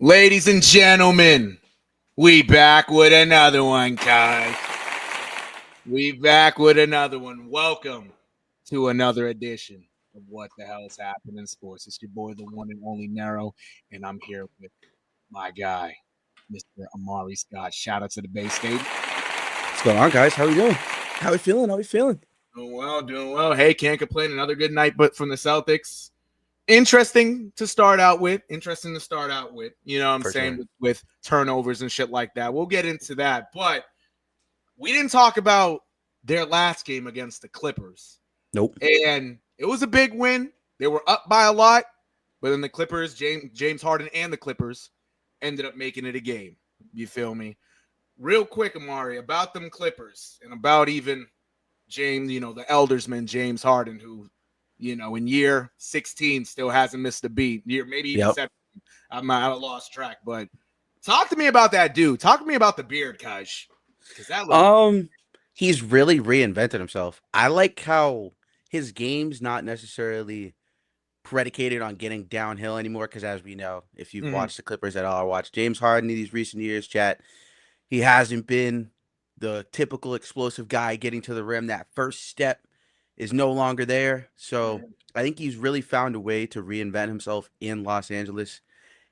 Ladies and gentlemen, we back with another one, guys. We back with another one. Welcome to another edition of What the Hell is Happening in Sports. It's your boy, the one and only NERO, and I'm here with my guy, Mr. Amari Scott. Shout out to the Bay State. What's going on, guys? How we doing? How we feeling? How we feeling? Doing well, doing well. Hey, can't complain. Another good night, but from the Celtics. Interesting to start out with. You know what I'm For saying? sure. With turnovers and shit like that. We'll get into that. But we didn't talk about their last game against the Clippers. Nope. And it was a big win. They were up by a lot, but then the Clippers, James Harden and the Clippers ended up making it a game. You feel me? Real quick, Amari, about them Clippers and about even James, the eldersman, James Harden, who, in year 16 still hasn't missed a beat. Maybe even Yep. 17. I lost track. But talk to me about that dude. Talk to me about the beard, Kaj. Because that looked He's really reinvented himself. I like how his game's not necessarily predicated on getting downhill anymore. Because as we know, if you've watched the Clippers at all, or watched James Harden in these recent years, chat, he hasn't been the typical explosive guy getting to the rim. That first step is no longer there. So I think he's really found a way to reinvent himself in Los Angeles.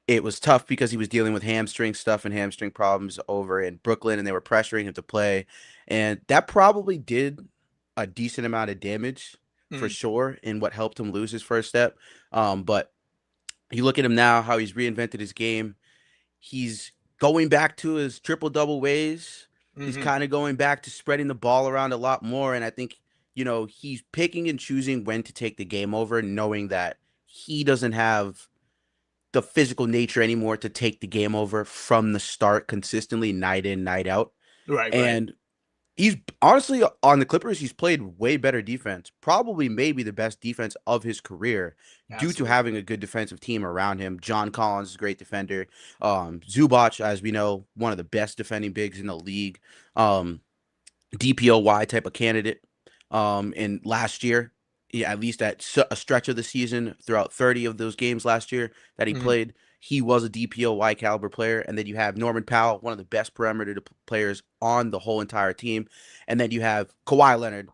It was tough because he was dealing with hamstring stuff and hamstring problems over in Brooklyn, and they were pressuring him to play. And that probably did a decent amount of damage for sure in what helped him lose his first step. But you look at him now, how he's reinvented his game. He's going back to his triple double ways. He's kind of going back to spreading the ball around a lot more. And I think, he's picking and choosing when to take the game over, knowing that he doesn't have the physical nature anymore to take the game over from the start consistently, night in, night out. right. And he's honestly on the Clippers, he's played way better defense, probably maybe the best defense of his career due to Absolutely. having a good defensive team around him. John Collins is a great defender. Zubac, as we know, one of the best defending bigs in the league. DPOY type of candidate. In last year, yeah, at least at a stretch of the season, throughout 30 of those games last year that he played, he was a DPOY caliber player. And then you have Norman Powell, one of the best perimeter players on the whole entire team. And then you have Kawhi Leonard.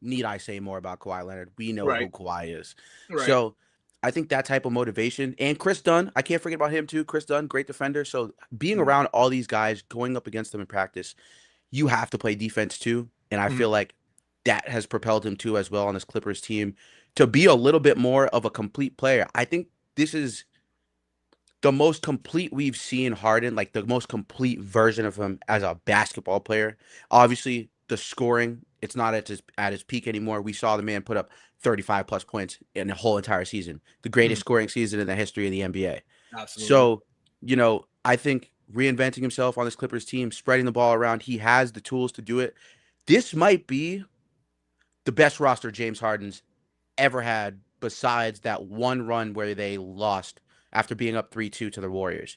Need I say more about Kawhi Leonard? We know who Right. Kawhi is. Right. So I think that type of motivation. And Chris Dunn, I can't forget about him too. Chris Dunn, great defender. So being around all these guys, going up against them in practice, you have to play defense too. And I feel like that has propelled him too as well on this Clippers team to be a little bit more of a complete player. I think this is the most complete we've seen Harden, like the most complete version of him as a basketball player. Obviously, the scoring, it's not at his peak anymore. We saw the man put up 35 plus points in the whole entire season, the greatest scoring season in the history of the NBA. Absolutely. So, I think reinventing himself on this Clippers team, spreading the ball around, he has the tools to do it. This might be the best roster James Harden's ever had, besides that one run where they lost after being up 3-2 to the Warriors.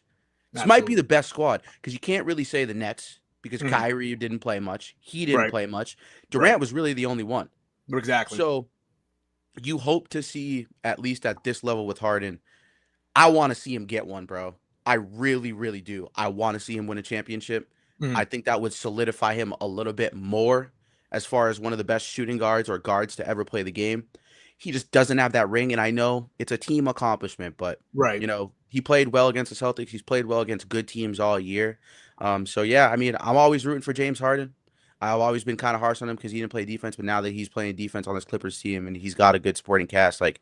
This might be the best squad because you can't really say the Nets because Kyrie didn't play much. He didn't play much. Durant was really the only one. Exactly. So you hope to see, at least at this level with Harden, I want to see him get one, bro. I really, really do. I want to see him win a championship. I think that would solidify him a little bit more as far as one of the best shooting guards or guards to ever play the game. He just doesn't have that ring, and I know it's a team accomplishment, but Right. he played well against the Celtics. He's played well against good teams all year. So yeah, I mean, I'm always rooting for James Harden. I've always been kind of harsh on him because he didn't play defense, but now that he's playing defense on this Clippers team and he's got a good supporting cast, like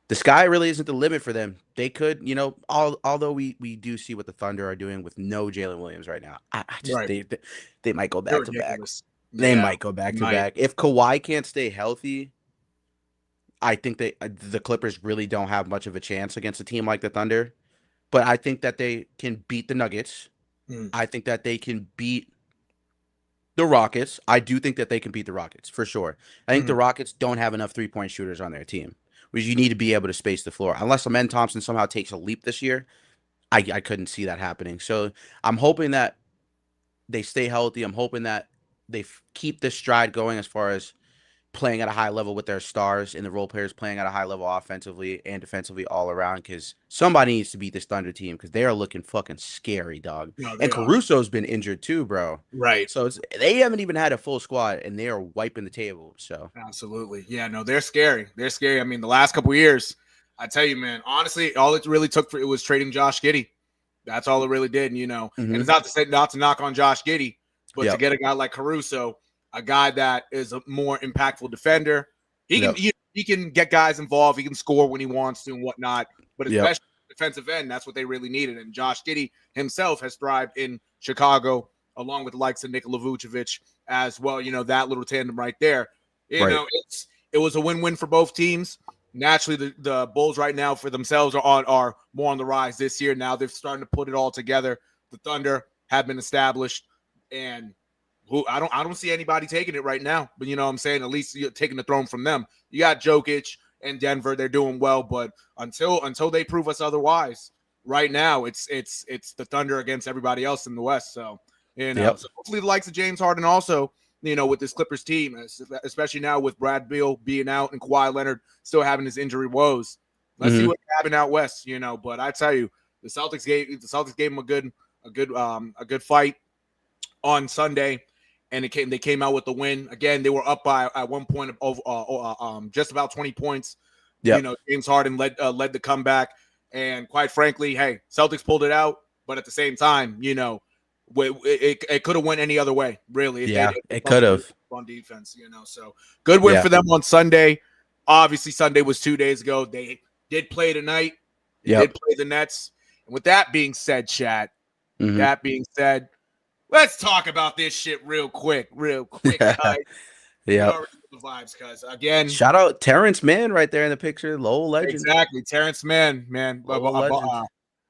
the sky really isn't the limit for them. They could, although we do see what the Thunder are doing with no Jalen Williams right now. I just Right. they might go They're back to back. ridiculous. They Yeah. might go back to back. If Kawhi can't stay healthy, I think the Clippers really don't have much of a chance against a team like the Thunder. But I think that they can beat the Nuggets. I think that they can beat the Rockets. I do think that they can beat the Rockets for sure. I think the Rockets don't have enough 3-point shooters on their team, which you need to be able to space the floor. Unless Amen Thompson somehow takes a leap this year, I couldn't see that happening. So I'm hoping that they stay healthy. I'm hoping that they keep this stride going as far as playing at a high level with their stars and the role players playing at a high level offensively and defensively all around, because somebody needs to beat this Thunder team because they are looking fucking scary, dog. No, And they are. Caruso's been injured too, bro. Right. So they haven't even had a full squad and they are wiping the table. So Absolutely. Yeah, no, they're scary. They're scary. I mean, the last couple of years, I tell you, man, honestly, all it really took it was trading Josh Giddey. That's all it really did, And it's not to say not to knock on Josh Giddey, but to get a guy like Caruso, a guy that is a more impactful defender. He can get guys involved. He can score when he wants to and whatnot. But especially defensive end, that's what they really needed. And Josh Giddey himself has thrived in Chicago, along with the likes of Nikola Vucevic as well. That little tandem right there. It was a win-win for both teams. Naturally, the Bulls right now for themselves are more on the rise this year. Now they're starting to put it all together. The Thunder have been established, and I don't see anybody taking it right now. But I'm saying, at least you're taking the throne from them. You got Jokic and Denver; they're doing well. But until they prove us otherwise, right now it's the Thunder against everybody else in the West. So so hopefully the likes of James Harden also, with this Clippers team, especially now with Brad Beal being out and Kawhi Leonard still having his injury woes. Let's see what happened out west, But I tell you, the Celtics gave him a good fight on Sunday, and they came out with the win. Again, they were up by at one point of just about 20 points. James Harden led the comeback, and quite frankly, hey, Celtics pulled it out, but at the same time, it could have went any other way, really. It could have on defense, So good win for them on Sunday. Obviously, Sunday was 2 days ago. They did play tonight. They did play the Nets. And with that being said, chat. That being said, let's talk about this shit real quick, guys. The vibes, cuz again, shout out Terrence Mann right there in the picture, Lowell legend. Exactly, Terrence Mann, man.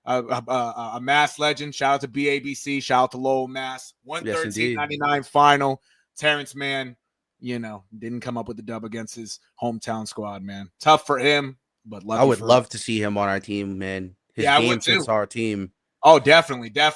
A Mass legend. Shout out to BABC. Shout out to Lowell Mass. 113.99 final. Terrence Mann, didn't come up with the dub against his hometown squad, man. Tough for him, but I would love to see him on our team, man. His game fits our team. Oh, definitely. No,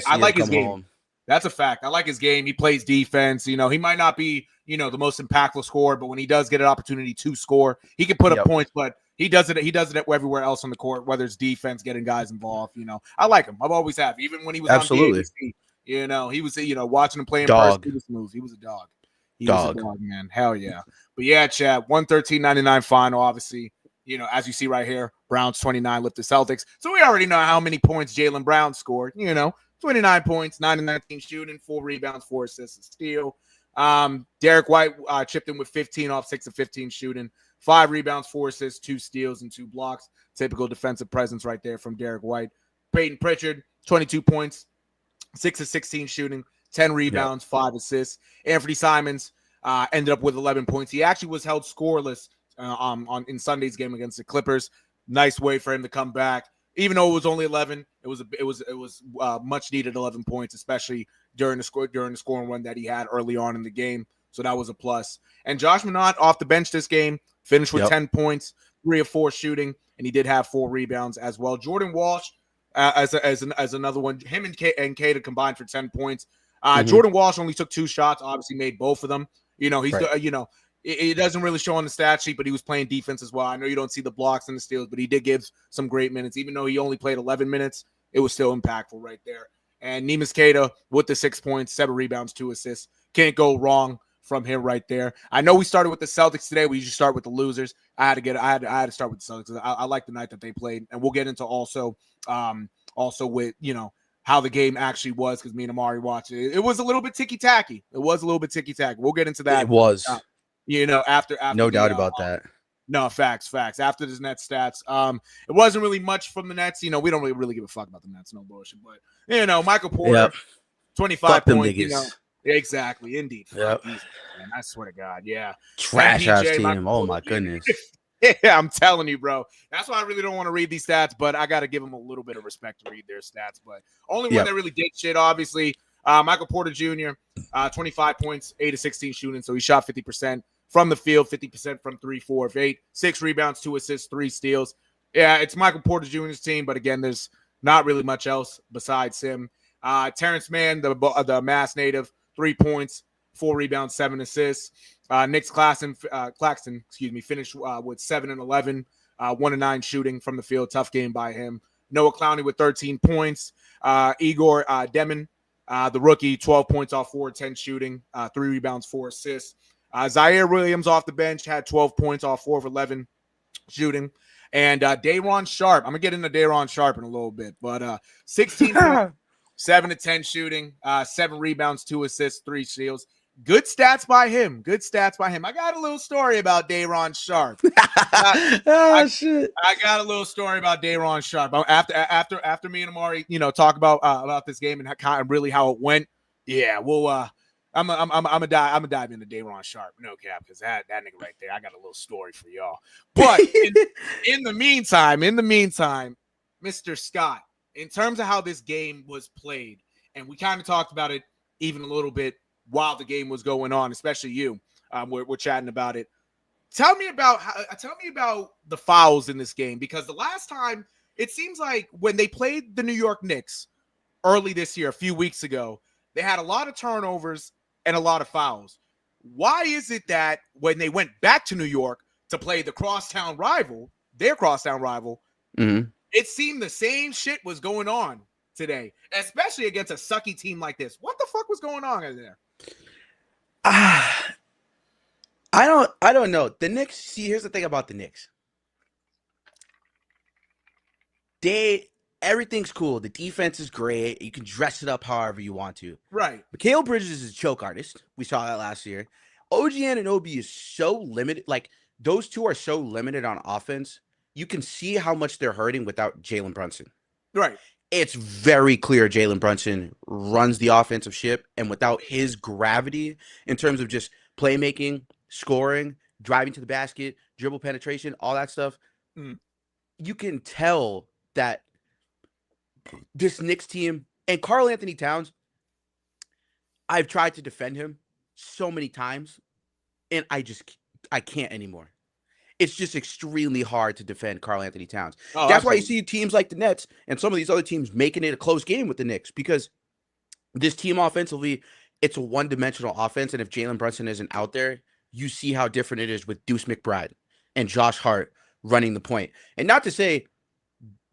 I like his game. Home. That's a fact. I like his game. He plays defense. He might not be, the most impactful scorer, but when he does get an opportunity to score, he can put up points, but he does it everywhere else on the court, whether it's defense, getting guys involved. I like him. I've always have. Even when he was on BABC, he was, watching him play in person, he was smooth. He was a dog. He was a dog, man. Hell yeah. But yeah, Chad, 113.99 final, obviously. As you see right here, Browns 29 lift the Celtics. So we already know how many points Jaylen Brown scored. 29 points, 9 of 19 shooting, 4 rebounds, 4 assists, a steal. Derek White chipped in with 15 off 6 of 15 shooting, 5 rebounds, 4 assists, 2 steals, and 2 blocks. Typical defensive presence right there from Derek White. Peyton Pritchard, 22 points, 6 of 16 shooting, 10 rebounds, 5 assists. Anthony Simons ended up with 11 points. He actually was held scoreless in Sunday's game against the Clippers. Nice way for him to come back. Even though it was only 11, it was much needed 11 points, especially during the scoring run that he had early on in the game. So that was a plus. And Josh Minott off the bench this game finished with 10 points, 3 of 4 shooting, and he did have 4 rebounds as well. Jordan Walsh as another one. Him and Kata combined for 10 points. Jordan Walsh only took 2 shots. Obviously made both of them. It doesn't really show on the stat sheet, but he was playing defense as well. I know you don't see the blocks and the steals, but he did give some great minutes. Even though he only played 11 minutes, it was still impactful right there. And Neemias Queta with the 6 points, 7 rebounds, 2 assists. Can't go wrong from him right there. I know we started with the Celtics today. We usually start with the losers. I had to start with the Celtics. I like the night that they played, and we'll get into also with how the game actually was, because me and Amari watched it. It was a little bit ticky-tacky. We'll get into that. It was. After no doubt about that. No, facts. After this Nets stats, it wasn't really much from the Nets. We don't really give a fuck about the Nets, no bullshit. But Michael Porter, 25 points. Exactly, indeed. Yep. Man, I swear to God, yeah. Trash ass team. Oh my goodness. Yeah, I'm telling you, bro. That's why I really don't want to read these stats, but I got to give them a little bit of respect to read their stats. But only one that really did shit, obviously. Michael Porter Jr., 25 points, 8 of 16 shooting, so he shot 50%. From the field, 50% from 3, 4 of 8, 6 rebounds, 2 assists, 3 steals. Yeah, it's Michael Porter Jr.'s team, but again, there's not really much else besides him. Terrence Mann, the Mass native, 3 points, 4 rebounds, 7 assists. Nick's Claxton, finished with 7 and 11, 1 and 9 shooting from the field. Tough game by him. Noah Clowney with 13 points. Igor Demon, the rookie, 12 points off 4, 10 shooting, 3 rebounds, 4 assists. Zaire Williams off the bench had 12 points off 4 of 11 shooting. And Day'Ron Sharpe, I'm going to get into Day'Ron Sharpe in a little bit, but 16 points, 7 to 10 shooting, 7 rebounds, 2 assists, 3 steals. Good stats by him. I got a little story about Day'Ron Sharpe. Shit. I got a little story about Day'Ron Sharpe. After me and Amari, talk about this game and kind of really how it went. Yeah, we'll I'm gonna dive into Day'Ron Sharpe, no cap, because that nigga right there, I got a little story for y'all. But in the meantime, Mr. Scott, in terms of how this game was played, and we kind of talked about it even a little bit while the game was going on, especially you. We're chatting about it. Tell me about the fouls in this game, because the last time, it seems like when they played the New York Knicks early this year, a few weeks ago, they had a lot of turnovers and a lot of fouls. Why is it that when they went back to New York to play their crosstown rival, it seemed the same shit was going on today, especially against a sucky team like this? What the fuck was going on in there? I don't know. The Knicks, see, here's the thing about the Knicks. Everything's cool. The defense is great. You can dress it up however you want to. Right. Mikal Bridges is a choke artist. We saw that last year. OG Anunoby is so limited. Like, those two are so limited on offense. You can see how much they're hurting without Jalen Brunson. Right. It's very clear Jalen Brunson runs the offensive ship, and without his gravity in terms of just playmaking, scoring, driving to the basket, dribble penetration, all that stuff, you can tell that this Knicks team, and Karl Anthony Towns, I've tried to defend him so many times, and I can't anymore. It's just extremely hard to defend Karl Anthony Towns. Oh, that's why you absolutely. see teams like the Nets and some of these other teams making it a close game with the Knicks, because this team offensively, it's a one-dimensional offense, and if Jalen Brunson isn't out there, you see how different it is with Deuce McBride and Josh Hart running the point. And not to say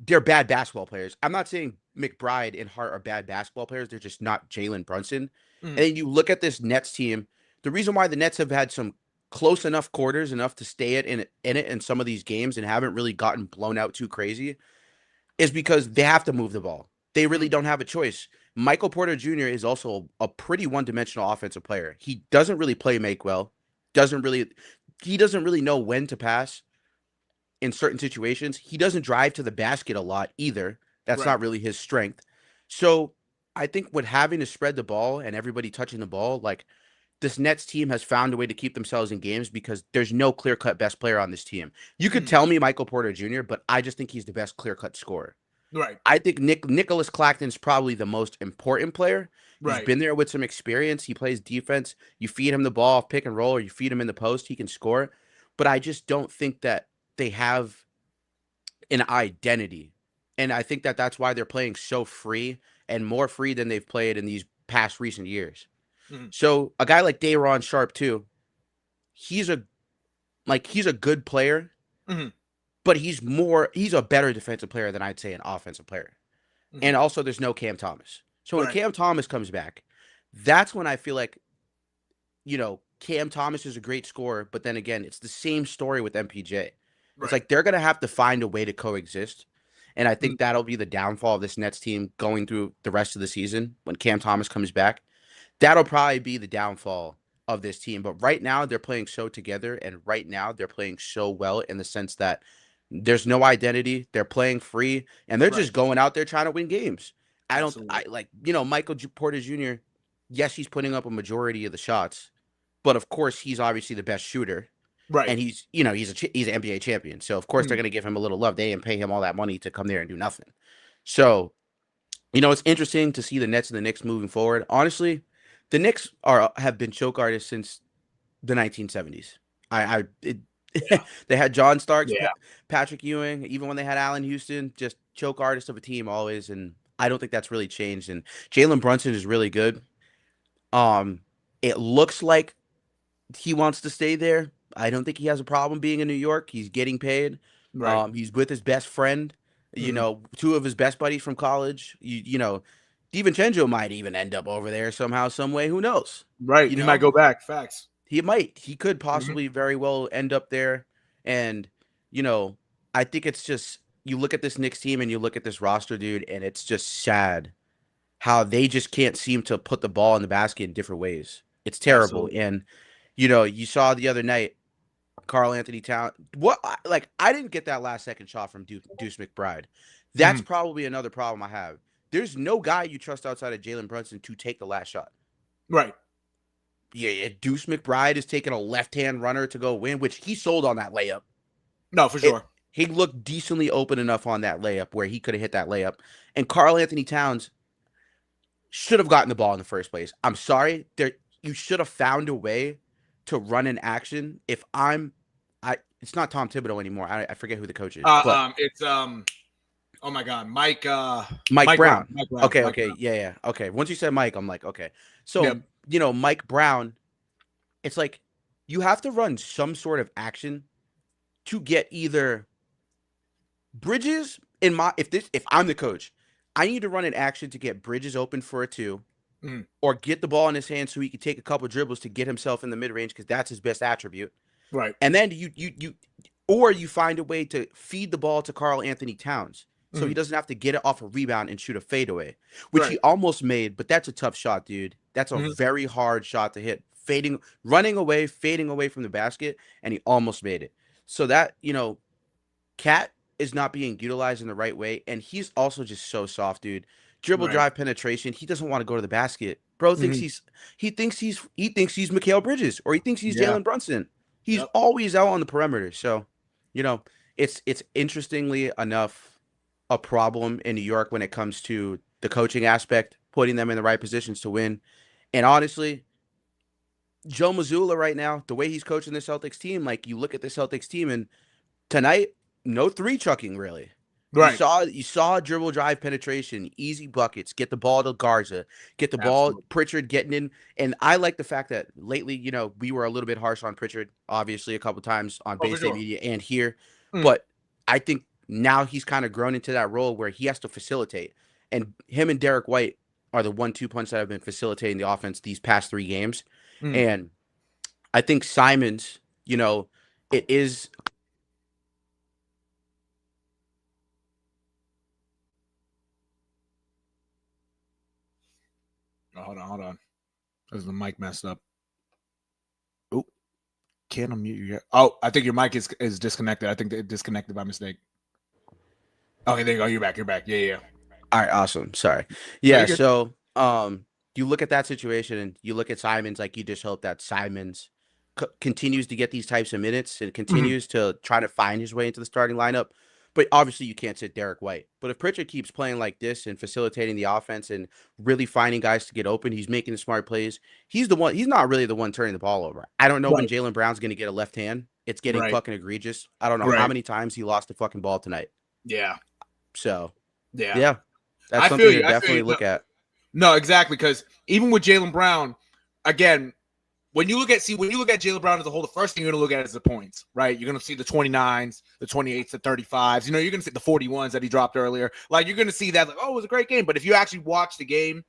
they're bad basketball players. I'm not saying McBride and Hart are bad basketball players. They're just not Jalen Brunson. And then you look at this Nets team. The reason why the Nets have had some close enough quarters, enough to stay in it in some of these games and haven't really gotten blown out too crazy, is because they have to move the ball. They really don't have a choice. Michael Porter Jr. is also a pretty one-dimensional offensive player. He doesn't really make well. He doesn't really know when to pass in certain situations. He doesn't drive to the basket a lot either. That's not really his strength. So I think with having to spread the ball and everybody touching the ball, like, this Nets team has found a way to keep themselves in games because there's no clear-cut best player on this team. You could tell me Michael Porter Jr., but I just think he's the best clear-cut scorer. Right. I think Nicholas Claxton's probably the most important player. He's been there with some experience. He plays defense. You feed him the ball, pick and roll, or you feed him in the post, he can score. But I just don't think that they have an identity. And I think that that's why they're playing so free, and more free than they've played in these past recent years. So a guy like Day'Ron Sharpe too, he's a good player, but he's a better defensive player than I'd say an offensive player. And also there's no Cam Thomas. So when Cam Thomas comes back, that's when I feel like, Cam Thomas is a great scorer, but then again, it's the same story with MPJ. It's like they're going to have to find a way to coexist. And I think that'll be the downfall of this Nets team going through the rest of the season when Cam Thomas comes back. That'll probably be the downfall of this team. But right now, they're playing so together, and right now, they're playing so well in the sense that there's no identity. They're playing free, and they're just going out there trying to win games. Michael Porter Jr., yes, he's putting up a majority of the shots, but of course, he's obviously the best shooter. Right. And he's an NBA champion. So, of course, they're going to give him a little love. They didn't pay him all that money to come there and do nothing. So, it's interesting to see the Nets and the Knicks moving forward. Honestly, the Knicks have been choke artists since the 1970s. They had John Starks, Patrick Ewing, even when they had Allen Houston, just choke artists of a team always. And I don't think that's really changed. And Jalen Brunson is really good. It looks like he wants to stay there. I don't think he has a problem being in New York. He's getting paid. Right. He's with his best friend. You Mhm. know, two of his best buddies from college. You know, DiVincenzo might even end up over there somehow, some way. Who knows? Right. You He might know, go back. Facts. he might. He could Mhm. possibly very well end up there. And you know, I think it's just you look at this Knicks team and you look at this roster, dude, and it's just sad how they just can't seem to put the ball in the basket in different ways. It's terrible. Absolutely. And you know, you saw the other night, Carl Anthony Town. Like I didn't get that last second shot from Deuce McBride. That's Mhm. probably another problem I have. There's no guy you trust outside of Jalen Brunson to take the last shot. Right. Yeah, Deuce McBride is taking a left-hand runner to go win, which he sold on that layup. No, for It sure. he looked decently open enough on that layup where he could have hit that layup. And Carl Anthony Towns should have gotten the ball in the first place. I'm sorry. You should have found a way to run an action. It's not Tom Thibodeau anymore. I forget who the coach is, but It's oh my God, Mike. Mike Mike Brown. Brown. Mike Brown. Okay, Mike okay, Brown. yeah. Okay. Once you said Mike, I'm like, okay. Yep. So, you know, Mike Brown, it's like you have to run some sort of action to get either Bridges if I'm the coach, I need to run an action to get Bridges open for a two, Mhm. or get the ball in his hand so he can take a couple dribbles to get himself in the mid range because that's his best attribute. Right. And then or you find a way to feed the ball to Carl Anthony Towns so he Mhm. doesn't have to get it off a rebound and shoot a fadeaway, which he Right. almost made. But that's a tough shot, dude. That's a Mhm. very hard shot to hit. Running away, fading away from the basket, and he almost made it. So that, you know, Cat is not being utilized in the right way, and he's also just so soft, dude. Dribble Right. drive penetration. He doesn't want to go to the basket. Bro thinks Mhm. he thinks he's Mikal Bridges, or he thinks he's Yeah. Jalen Brunson. He's Yep. always out on the perimeter. So, you know, it's interestingly enough a problem in New York when it comes to the coaching aspect, putting them in the right positions to win. And honestly, Joe Mazzulla right now, the way he's coaching the Celtics team, like you look at the Celtics team and tonight, no three chucking really. Right. You saw dribble drive penetration, easy buckets, get the ball to Garza, get the ball Absolutely. Pritchard getting in. And I like the fact that lately, you know, we were a little bit harsh on Pritchard, obviously a couple times on Oh, for Bay State sure. Media and here, Mhm. but I think now he's kind of grown into that role where he has to facilitate. And him and Derek White are the 1-2 punch that have been facilitating the offense these past 3 games. Mhm. And I think Simons, you know, it is Oh, hold on. Hold on. Because the mic messed up. Oh, can't unmute you yet. Oh, I think your mic is disconnected. I think it disconnected by mistake. Okay, there you go. You're back. You're back. Yeah, yeah. all right, awesome. Sorry. No, Yeah, you're good. so you look at that situation and you look at Simons, like you just hope that Simons continues to get these types of minutes and Mhm. continues to try to find his way into the starting lineup. But obviously you can't sit Derek White. But if Pritchard keeps playing like this and facilitating the offense and really finding guys to get open, he's making the smart plays. He's not really the one turning the ball over. I don't know when Right. Jalen Brown's gonna get a left hand. It's getting Right. fucking egregious. I don't know how Right. many times he lost the fucking ball tonight. Yeah. So Yeah. yeah, that's I feel something to you. I feel definitely you. No, look at. no, exactly. Because even with Jalen Brown, again, when you look at Jalen Brown as a whole, the first thing you're gonna look at is the points, right? You're gonna see the 29s, the 28s, the 35s. You know, you're gonna see the 41s that he dropped earlier. Like you're gonna see that, like, oh, it was a great game. But if you actually watch the game,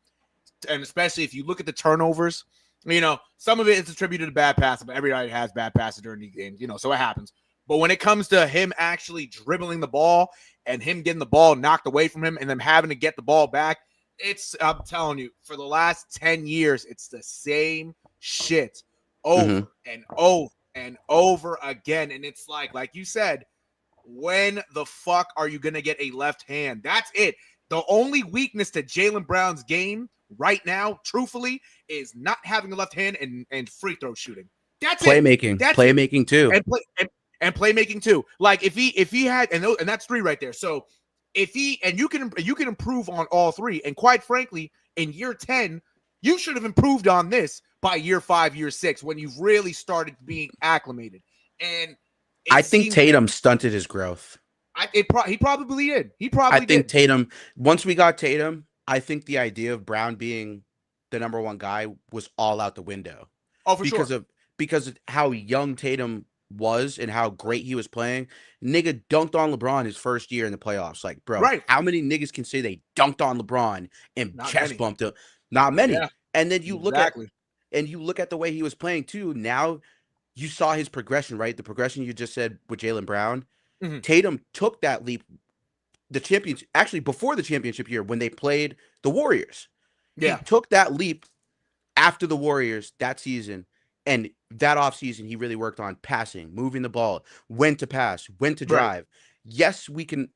and especially if you look at the turnovers, you know, some of it is attributed to bad passes, but everybody has bad passes during these games, you know, so it happens. But when it comes to him actually dribbling the ball and him getting the ball knocked away from him and then having to get the ball back, I'm telling you, for the last 10 years, it's the same shit Mhm. over and over and over again. And it's like you said, when the fuck are you going to get a left hand? That's it. The only weakness to Jalen Brown's game right now, truthfully, is not having a left hand and free throw shooting. That's it. That's it. Playmaking too. And playmaking too. Like if he had and that's three right there. So if he and you can improve on all three. And quite frankly, in year 10, you should have improved on this by year 5, year 6 when you've really started being acclimated. And I it think seems Tatum stunted his growth. he probably did. He I probably think did. Tatum, once we got Tatum, I think the idea of Brown being the number one guy was all out the window Oh, for because sure. of because of how young Tatum was and how great he was playing. Nigga dunked on LeBron his first year in the playoffs. Like, bro, Right. how many niggas can say they dunked on LeBron and Not chest many. bumped him? Not many. Yeah. And then Exactly. you look at the way he was playing too. Now you saw his progression, right? The progression you just said with Jaylen Brown. Hmm. Tatum took that leap actually before the championship year when they played the Warriors. He Yeah. took that leap after the Warriors that season. And that offseason, he really worked on passing, moving the ball, when to pass, when to Right. drive. Yes, we can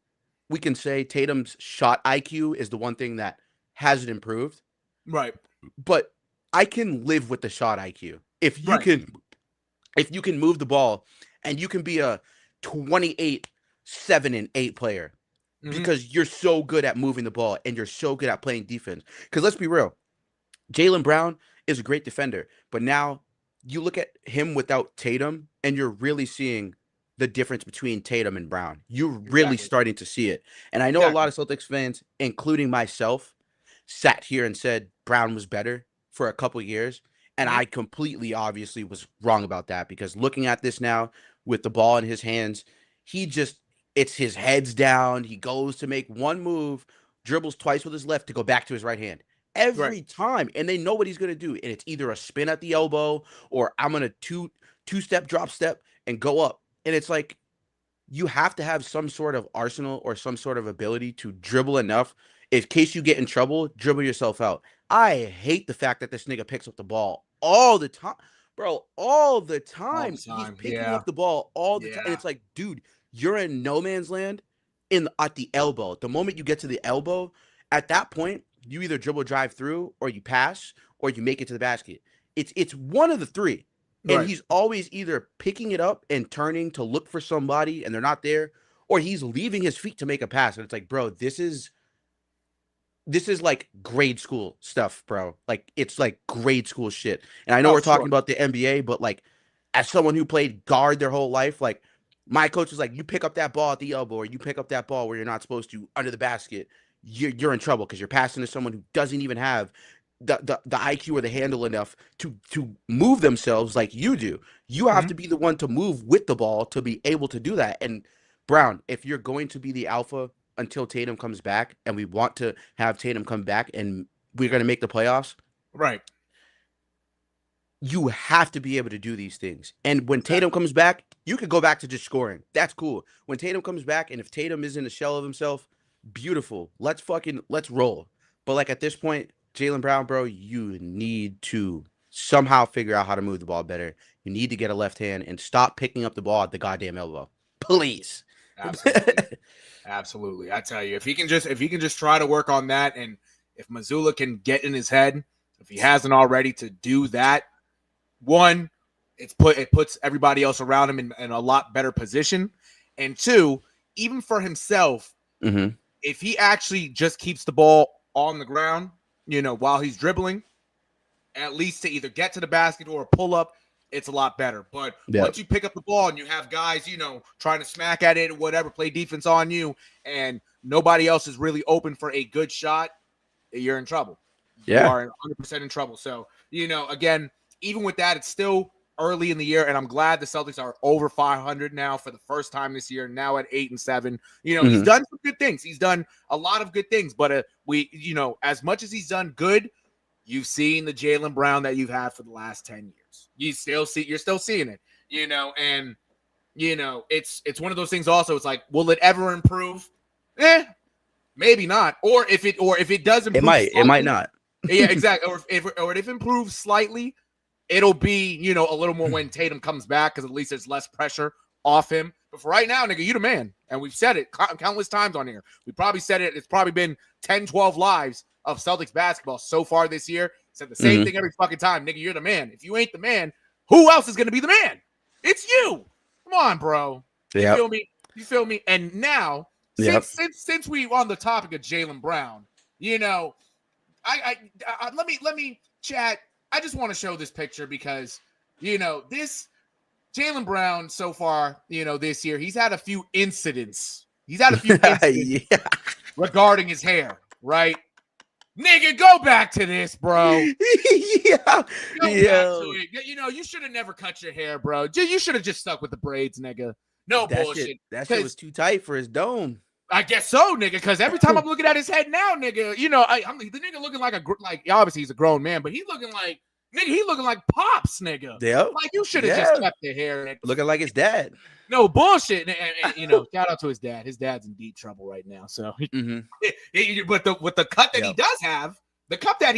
say Tatum's shot IQ is the one thing that hasn't improved, Right. but I can live with the shot IQ. Right. If you can move the ball and you can be a 28 7 and 8 player Hmm. because you're so good at moving the ball and you're so good at playing defense. Because let's be real, Jaylen Brown is a great defender, but now you look at him without Tatum, and you're really seeing the difference between Tatum and Brown. You're really Exactly. starting to see it. And I know a lot Exactly. of Celtics fans, including myself, sat here and said Brown was better for a couple years. And Hmm. I completely obviously was wrong about that because looking at this now with the ball in his hands, he just, it's his head's down. He goes to make one move, dribbles twice with his left to go back to his right hand Right. every time, and they know what he's gonna do, and it's either a spin at the elbow or I'm gonna two-step drop step and go up, and it's like you have to have some sort of arsenal or some sort of ability to dribble enough in case you get in trouble, dribble yourself out. I hate the fact that this nigga picks up the ball all the time. Bro, all the All the time. He's time. picking Yeah. up the ball all the time. And Yeah. it's like, dude, you're in no man's land at the elbow. The moment you get to the elbow, at that point, you either dribble drive through or you pass or you make it to the basket. It's one of the three. And Right. he's always either picking it up and turning to look for somebody and they're not there, or he's leaving his feet to make a pass. And it's like, bro, this is like grade school stuff, bro. Like it's like grade school shit. And I know Oh, we're for sure. talking about the NBA, but like as someone who played guard their whole life, like my coach was like, you pick up that ball at the elbow or you pick up that ball where you're not supposed to under the basket, you're in trouble because you're passing to someone who doesn't even have the IQ or the handle enough to move themselves like you do. You have Hmm. to be the one to move with the ball to be able to do that. And Brown, if you're going to be the alpha until Tatum comes back, and we want to have Tatum come back, and we're going to make the playoffs, Right. you have to be able to do these things. And when Tatum Exactly. comes back, you could go back to just scoring. That's cool. When Tatum comes back, and if Tatum is in a shell of himself, beautiful. Let's roll. But like at this point, Jaylen Brown, bro, you need to somehow figure out how to move the ball better. You need to get a left hand and stop picking up the ball at the goddamn elbow. Please. Absolutely. Absolutely. I tell you, if he can just try to work on that, and if Mazzulla can get in his head, if he hasn't already, to do that, one, it puts everybody else around him in a lot better position. And two, even for himself, Mm-hmm. if he actually just keeps the ball on the ground, while he's dribbling, at least to either get to the basket or pull up, it's a lot better. But Yep. once you pick up the ball and you have guys, trying to smack at it or whatever, play defense on you, and nobody else is really open for a good shot, you're in trouble. You Yeah. are 100% in trouble. So, again, even with that, it's still early in the year, and I'm glad the Celtics are over 500 now for the first time this year, now at 8-7. He's Mm-hmm. done some good things. He's done a lot of good things, but as much as he's done good, you've seen the Jaylen Brown that you've had for the last 10 years. You're still seeing it, and it's one of those things also. It's like, will it ever improve? Maybe not. Or if it does It improve might. It might slightly, not. yeah, exactly. Or if it improves slightly, it'll be, a little more when Tatum comes back, because at least there's less pressure off him. But for right now, nigga, you the man. And we've said it countless times on here. We probably said it. It's probably been 10, 12 lives of Celtics basketball so far this year. Said the same Mm-hmm. thing every fucking time. Nigga, you're the man. If you ain't the man, who else is going to be the man? It's you. Come on, bro. You Yep. feel me? You feel me? And now, Yep. since we on the topic of Jaylen Brown, let me chat. I just want to show this picture because this Jaylen Brown so far, this year, he's had a few incidents. Yeah. Regarding his hair, right? Nigga, go back to this, bro. Yeah. Go back to it. You know, you should have never cut your hair, bro. You should have just stuck with the braids, nigga. No bullshit. That shit was too tight for his dome. I guess so, nigga. Because every time I'm looking at his head now, nigga, you know, I'm the nigga looking like obviously he's a grown man, but he's looking like nigga. He looking like Pops, nigga. Yep. Like you should have just kept the hair. Nigga. Looking like his dad. No bullshit. And you know, shout out to his dad. His dad's in deep trouble right now. So, but with the cut that he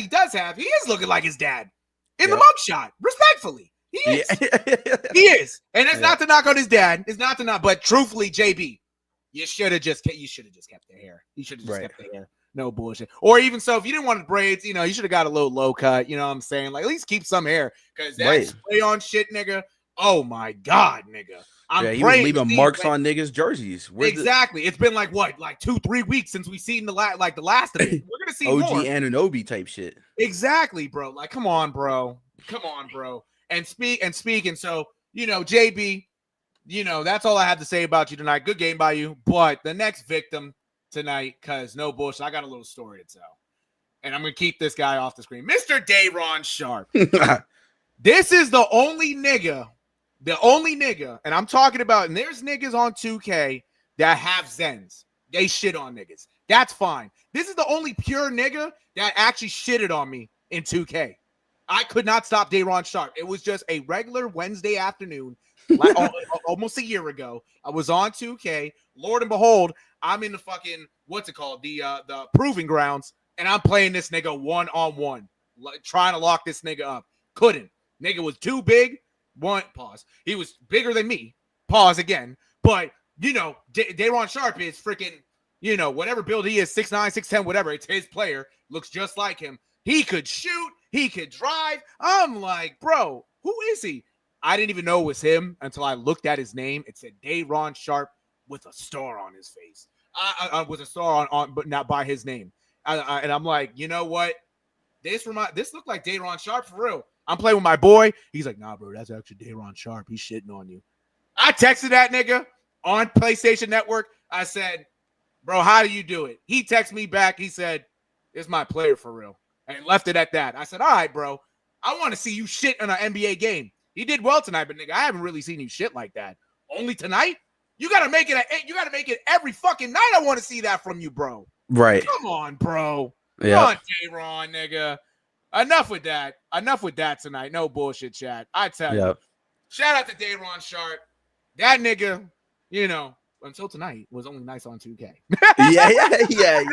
does have, he is looking like his dad in the mugshot. Respectfully, he is. He is, and it's not to knock on his dad. It's not to knock, but truthfully, JB, you should have just kept the hair. You should have just kept the hair. No bullshit. Or even so, if you didn't want the braids, you know, you should have got a little low cut. You know what I'm saying? Like at least keep some hair, because that spray on shit, nigga. Oh my god, nigga. He was leaving marks on niggas' jerseys. Exactly. It's been like 2-3 weeks since we've seen the last of it. We're gonna see OG more. Anunoby type shit. Exactly, bro. Like, come on, bro. And speaking. So, you know, JB, you know, that's all I have to say about you tonight. Good game by you. But the next victim tonight, because no bullshit, I got a little story to tell. And I'm gonna keep this guy off the screen. Mr. Day'Ron Sharpe. This is the only nigga, and I'm talking about, and there's niggas on 2K that have Zens. They shit on niggas. That's fine. This is the only pure nigga that actually shitted on me in 2K. I could not stop Day'Ron Sharpe. It was just a regular Wednesday afternoon, almost a year ago. I was on 2K. Lord and behold, I'm in the fucking, the proving grounds, and I'm playing this nigga one-on-one, trying to lock this nigga up. Couldn't. Nigga was too big. Pause. He was bigger than me. Pause again. But, you know, Day'Ron Sharpe is freaking, you know, whatever build he is, 6'9", 6'10", whatever. It's his player. Looks just like him. He could shoot. He could drive. I'm like, bro, who is he? I didn't even know it was him until I looked at his name. It said Day'Ron Sharpe with a star on his face. With a star on, but not by his name. And I'm like, you know what? This looked like Day'Ron Sharpe for real. I'm playing with my boy. He's like, nah, bro, that's actually Day'Ron Sharpe. He's shitting on you. I texted that nigga on PlayStation Network. I said, bro, how do you do it? He texted me back. He said, it's my player for real. And left it at that. I said, all right, bro, I want to see you shit in an NBA game. He did well tonight, but nigga, I haven't really seen you shit like that. Only tonight? You gotta make it every fucking night. I want to see that from you, bro. Right. Come on, bro. Come on, Day'Ron, nigga. Enough with that tonight. No bullshit, chat. I tell you. Shout out to Day'Ron Sharpe. That nigga, you know, until tonight was only nice on 2K. Yeah.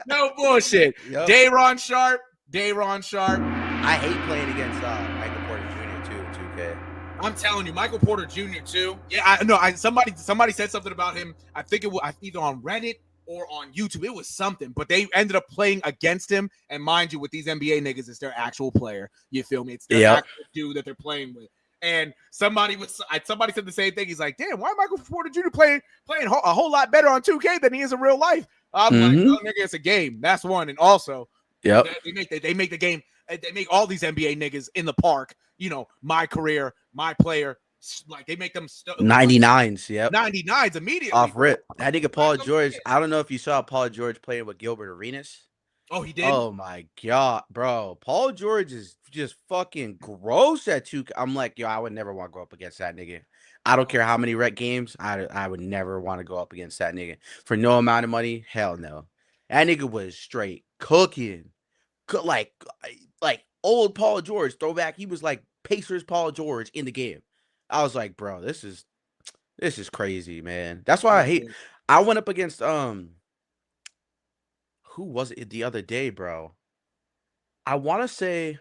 No bullshit. Yep. Day'Ron Sharpe. I hate playing against Michael Porter Jr. too, 2K. I'm telling you, Michael Porter Jr. too. Yeah, I know. Somebody said something about him. I think it was either on Reddit or on YouTube. It was something, but they ended up playing against him. And mind you, with these NBA niggas, it's their actual player. You feel me? It's their actual dude that they're playing with. And somebody said the same thing. He's like, damn, why Michael Porter Jr. playing a whole lot better on 2K than he is in real life? I'm like, oh, nigga, it's a game. That's one. And also, they make the game. They make all these NBA niggas in the park. You know, my career, my player. Like they make them 99s. Yep, 99s immediately off rip. That nigga Paul George. I don't know if you saw Paul George playing with Gilbert Arenas. Oh, he did. Oh my god, bro. Paul George is just fucking gross at 2K. I'm like, yo, I would never want to go up against that nigga. I don't care how many rec games. I would never want to go up against that nigga for no amount of money. Hell no. That nigga was straight cooking, like old Paul George throwback. He was like Pacers Paul George in the game. I was like, bro, this is crazy, man. That's why I went up against who was it the other day, bro? I want to say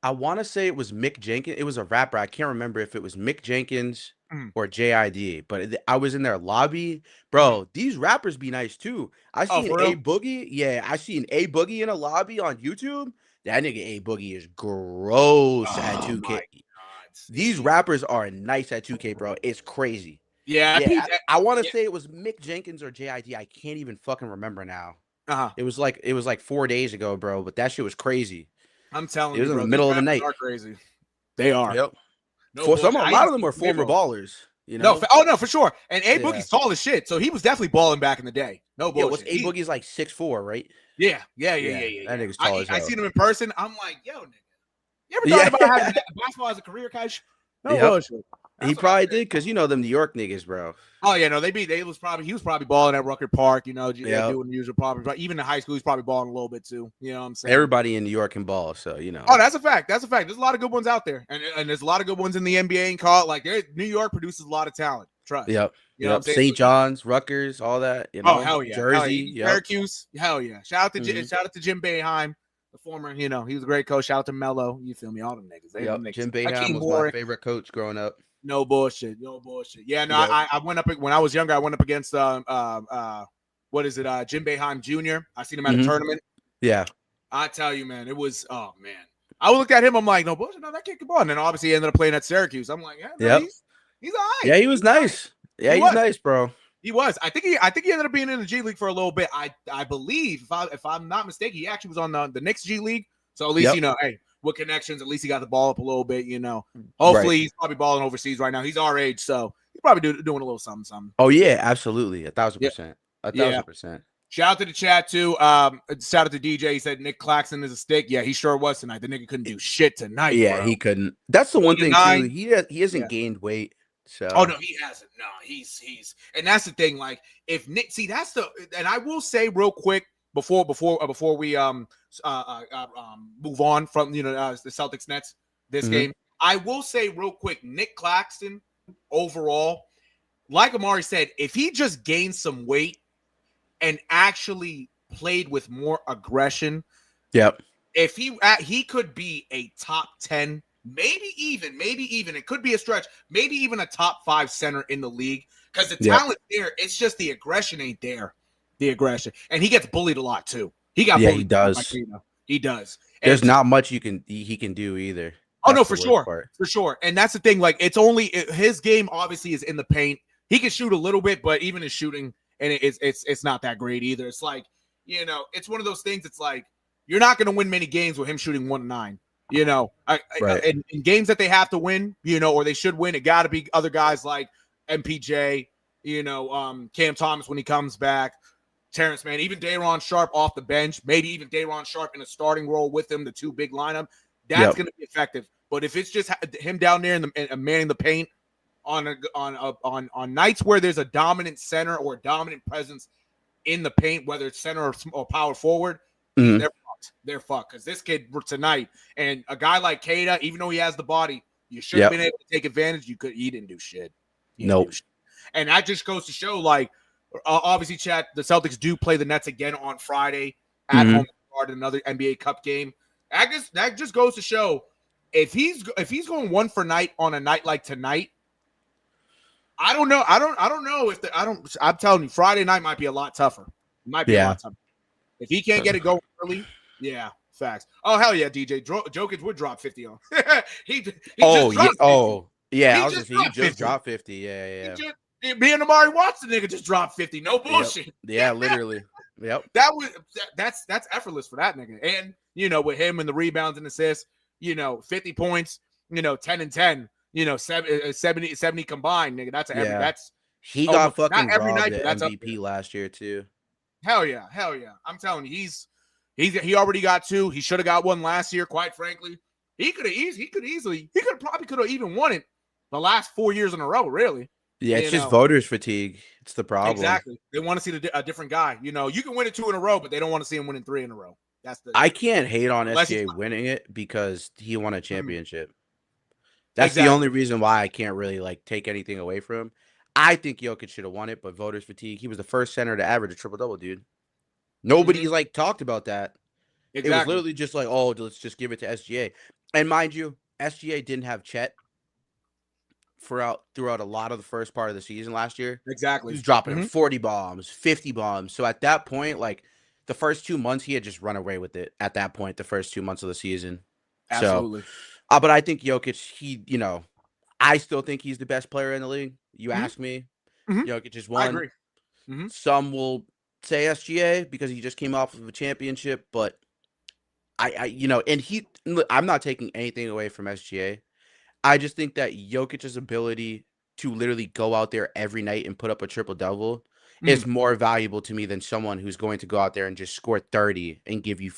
it was Mick Jenkins. It was a rapper. I can't remember if it was Mick Jenkins or JID, but I was in their lobby. Bro, these rappers be nice too. I seen A Boogie. Yeah, I seen A Boogie in a lobby on YouTube. That nigga A Boogie is gross at 2K. These rappers are nice at 2K, bro. It's crazy. Yeah. I want to say it was Mick Jenkins or JID. I can't even fucking remember now. It was like 4 days ago, bro. But that shit was crazy. I'm telling you, it was in the middle of the night. Are crazy. They are. Yep. A lot of them are former ballers. You No, know? no, for sure. And A Yeah. Boogie's tall as shit, so he was definitely balling back in the day. No Yeah, what's bullshit. A Boogie's like 6'4", right? Yeah. That nigga's tall as I hell. seen him in person. I'm like, yo, nigga, you ever thought Yeah. about having basketball as a career, Cash? No Yep. bullshit. He That's what I probably said. did because you know them New York niggas, bro. Oh yeah, no, he was probably balling at Rucker Park, Yep. doing the usual probably. But even in high school, he's probably balling a little bit too. You know what I'm saying? Everybody in New York can ball, so you know. Oh, that's a fact. That's a fact. There's a lot of good ones out there, and there's a lot of good ones in the NBA and college. Like New York produces a lot of talent. Trust. Yep. You know what I'm Yep. saying? St. So, John's, Rutgers, all that, you oh know. hell yeah, hell yeah. Jersey. Yep. Syracuse, hell yeah. Shout Mhm. out to Jim Boeheim, the former. He was a great coach. Shout out to Melo. You feel me? All them niggas. Them Yep. niggas. Jim Boeheim Hakeem was my Warwick. favorite coach growing up. No bullshit. No bullshit. Yeah, no, Yep. I went up when I was younger. I went up against what is it? Jim Boeheim Jr. I seen him at a tournament. Yeah. I tell you, man, it was man. I looked at him. I'm like, no bullshit. No, that kid can ball. And then obviously he ended up playing at Syracuse. I'm like, yeah, no, Yep. he's all right. Yeah, he was nice. Yeah, he's nice, bro. He was. I think he ended up being in the G League for a little bit. I believe, if I'm not mistaken, he actually was on the Knicks G League. So at least hey, with connections, at least he got the ball up a little bit. Hopefully he's probably balling overseas right now. He's our age, so he's probably doing a little something. Oh yeah, absolutely, 1,000%, 1,000%. Shout out to the chat too. Shout out to DJ. He said Nick Claxton is a stick. Yeah, he sure was tonight. The nigga couldn't do shit tonight. Yeah, bro. he couldn't. That's the one thing too. He hasn't gained weight. So. Oh no, he hasn't. No, he's and that's the thing. Like if Nick, see, that's the, and I will say real quick before we move on from the Celtics Nets this game. I will say real quick, Nick Claxton overall, like Amari said, if he just gained some weight and actually played with more aggression, yep. If he could be a top 10. Maybe even it could be a stretch. Maybe even a top 5 center in the league because the talent there. It's just the aggression ain't there. The aggression, and he gets bullied a lot too. He got bullied. He does. He does. There's not much he can do either. Oh no, for sure. And that's the thing. Like it's only his game. Obviously, is in the paint. He can shoot a little bit, but even his shooting, and it's not that great either. It's like it's one of those things. It's like you're not going to win many games with him shooting 1-9. In games that they have to win, or they should win, it got to be other guys like MPJ, Cam Thomas when he comes back, Terrence Mann, even Day'Ron Sharpe off the bench, maybe even Day'Ron Sharpe in a starting role with him, the two big lineup, that's going to be effective. But if it's just him down there and manning the paint on nights where there's a dominant center or a dominant presence in the paint, whether it's center or power forward, they're fucked because this kid tonight and a guy like Kada, even though he has the body, you should have been able to take advantage. He didn't do shit. Nope. And that just goes to show, like, obviously, chat, the Celtics do play the Nets again on Friday at home to another NBA Cup game. That just goes to show if he's going 1 for night on a night like tonight. I don't know. I don't know if I'm telling you, Friday night might be a lot tougher. It might be a lot tougher. If he can't get it going early, facts. Oh hell yeah, DJ Jokic would drop 50 on. he just dropped 50. Yeah. Me and Amari watched the nigga just drop 50. No bullshit. Yep. Yeah, literally. Yep. That's effortless for that nigga. And with him and the rebounds and assists, 50 points, 10 and 10, 70 combined, nigga. That's he got fucking robbed at MVP last year too. Hell yeah. I'm telling you, he already got 2. He should have got 1 last year, quite frankly. He could have even won it the last 4 years in a row, really. Yeah, it's just voters fatigue. It's the problem. Exactly. They want to see a different guy. You can win it 2 in a row, but they don't want to see him winning 3 in a row. I can't hate on SGA winning it because he won a championship. That's the only reason why I can't really take anything away from him. I think Jokic should have won it, but voters fatigue. He was the first center to average a triple-double, dude. Nobody's talked about that. Exactly. It was literally just let's just give it to SGA. And mind you, SGA didn't have Chet throughout a lot of the first part of the season last year. Exactly. He was dropping 40 bombs, 50 bombs. So at that point, the first 2 months, he had just run away with it at that point, the first 2 months of the season. Absolutely. So, but I think Jokic, I still think he's the best player in the league. You ask me, Jokic is 1. I agree. Some will say SGA because he just came off of a championship, but I'm not taking anything away from SGA. I just think that Jokic's ability to literally go out there every night and put up a triple double is Mm, more valuable to me than someone who's going to go out there and just score 30 and give you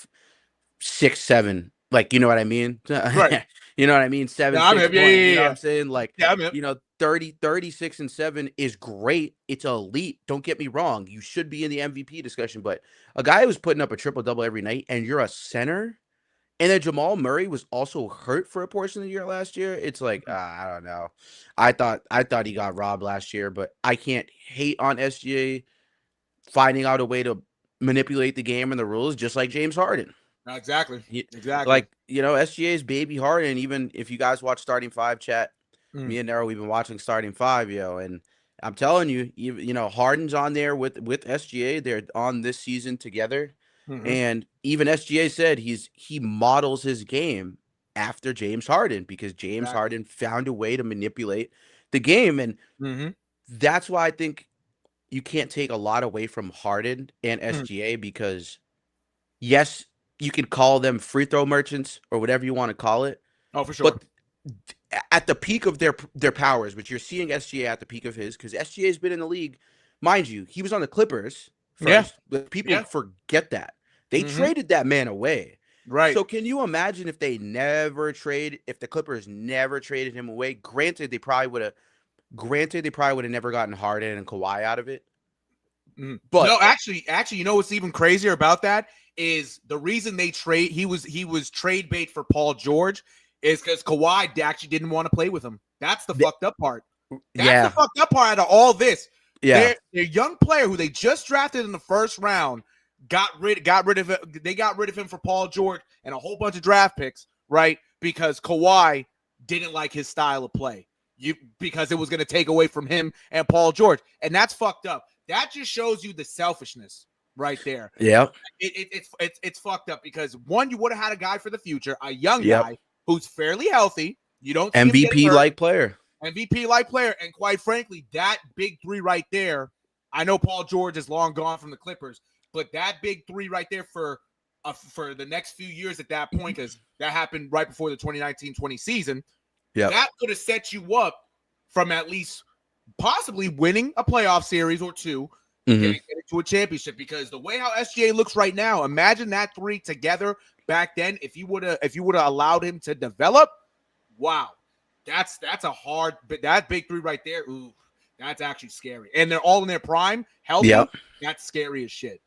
6, 7. Like, you know what I mean? right. You know what I mean? 7, Yeah, I'm 6 hip. Yeah, points. You yeah, know what yeah. I'm saying? Like, Yeah, I'm hip. 30, 36, and 7 is great. It's elite. Don't get me wrong. You should be in the MVP discussion, but a guy who's putting up a triple double every night and you're a center, and then Jamal Murray was also hurt for a portion of the year last year. It's like, Mhm. I don't know. I thought he got robbed last year, but I can't hate on SGA finding out a way to manipulate the game and the rules, just like James Harden. Exactly. He, Exactly. like, SGA's baby Harden. Even if you guys watch Starting Five chat, Mm, me and Nero, we've been watching Starting Five, and I'm telling you, Harden's on there with SGA. They're on this season together, hmm and even SGA said he models his game after James Harden because James Exactly. Harden found a way to manipulate the game, and hmm that's why I think you can't take a lot away from Harden and mm SGA because yes, you can call them free throw merchants or whatever you want to call it, Oh, for sure. but at the peak of their powers, which you're seeing SGA at the peak of his, because SGA has been in the league, mind you, he was on the Clippers Yeah. first, but people Yeah. forget that they hmm traded that man away. Right. So can you imagine if the Clippers never traded him away? Granted, they probably would have never gotten Harden and Kawhi out of it. No, But actually, you know what's even crazier about that is the reason they trade. He was trade bait for Paul George is because Kawhi actually didn't want to play with him. That's the th- fucked up part. That's the yeah, fucked up part out of all this. yeah, Their young player who they just drafted in the first round got rid of it. They got rid of him for Paul George and a whole bunch of draft picks, right? Because Kawhi didn't like his style of play. Because it was going to take away from him and Paul George, and that's fucked up. That just shows you the selfishness right there. yep, It's fucked up because one, you would have had a guy for the future, a young yep. guy who's fairly healthy. You don't see him getting MVP hurt. like player. MVP like player. And quite frankly, that big three right there, I know Paul George is long gone from the Clippers, but that big three right there for the next few years at that point, because that happened right before the 2019-20 season, Yep. that could have set you up from at least possibly winning a playoff series or two, Mm-hmm. getting to a championship. Because the way how SGA looks right now, imagine that three together back then. If you would have allowed him to develop, wow, that's a hard. But that big three right there, ooh, that's actually scary. And they're all in their prime, healthy. Yep. That's scary as shit.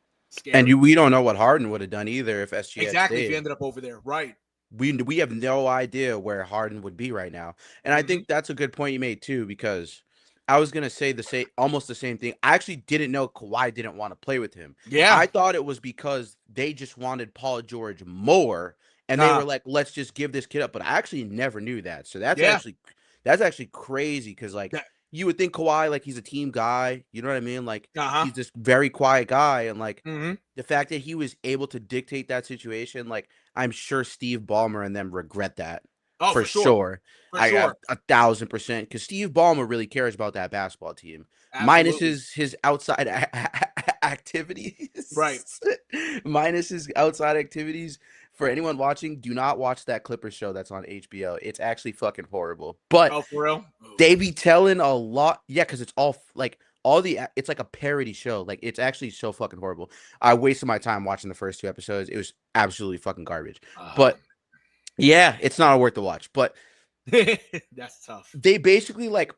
And Scary. we don't know what Harden would have done either if SGA had Exactly. If you stayed. ended up over there, right? We have no idea where Harden would be right now. And I Mm-hmm. think that's a good point you made too, because I was gonna say almost the same thing. I actually didn't know Kawhi didn't want to play with him. Yeah. I thought it was because they just wanted Paul George more, and they Uh, were like, let's just give this kid up. But I actually never knew that. So yeah. that's actually crazy because like That, you would think Kawhi, like he's a team guy, you know what I mean? Like uh-huh. he's this very quiet guy, and like Mm-hmm. the fact that he was able to dictate that situation, like I'm sure Steve Ballmer and them regret that Oh, for for sure. sure. For I sure. 1,000% because Steve Ballmer really cares about that basketball team, minus Absolutely. his outside Right. activities. Minus his outside activities. For anyone watching, do not watch that Clippers show that's on HBO. It's actually fucking horrible. But Oh, for real? Ooh. they be telling a lot, yeah, because it's it's like a parody show. Like it's actually so fucking horrible. I wasted my time watching the first 2 episodes. It was absolutely fucking garbage. But yeah, it's not worth the watch. But That's tough. they basically like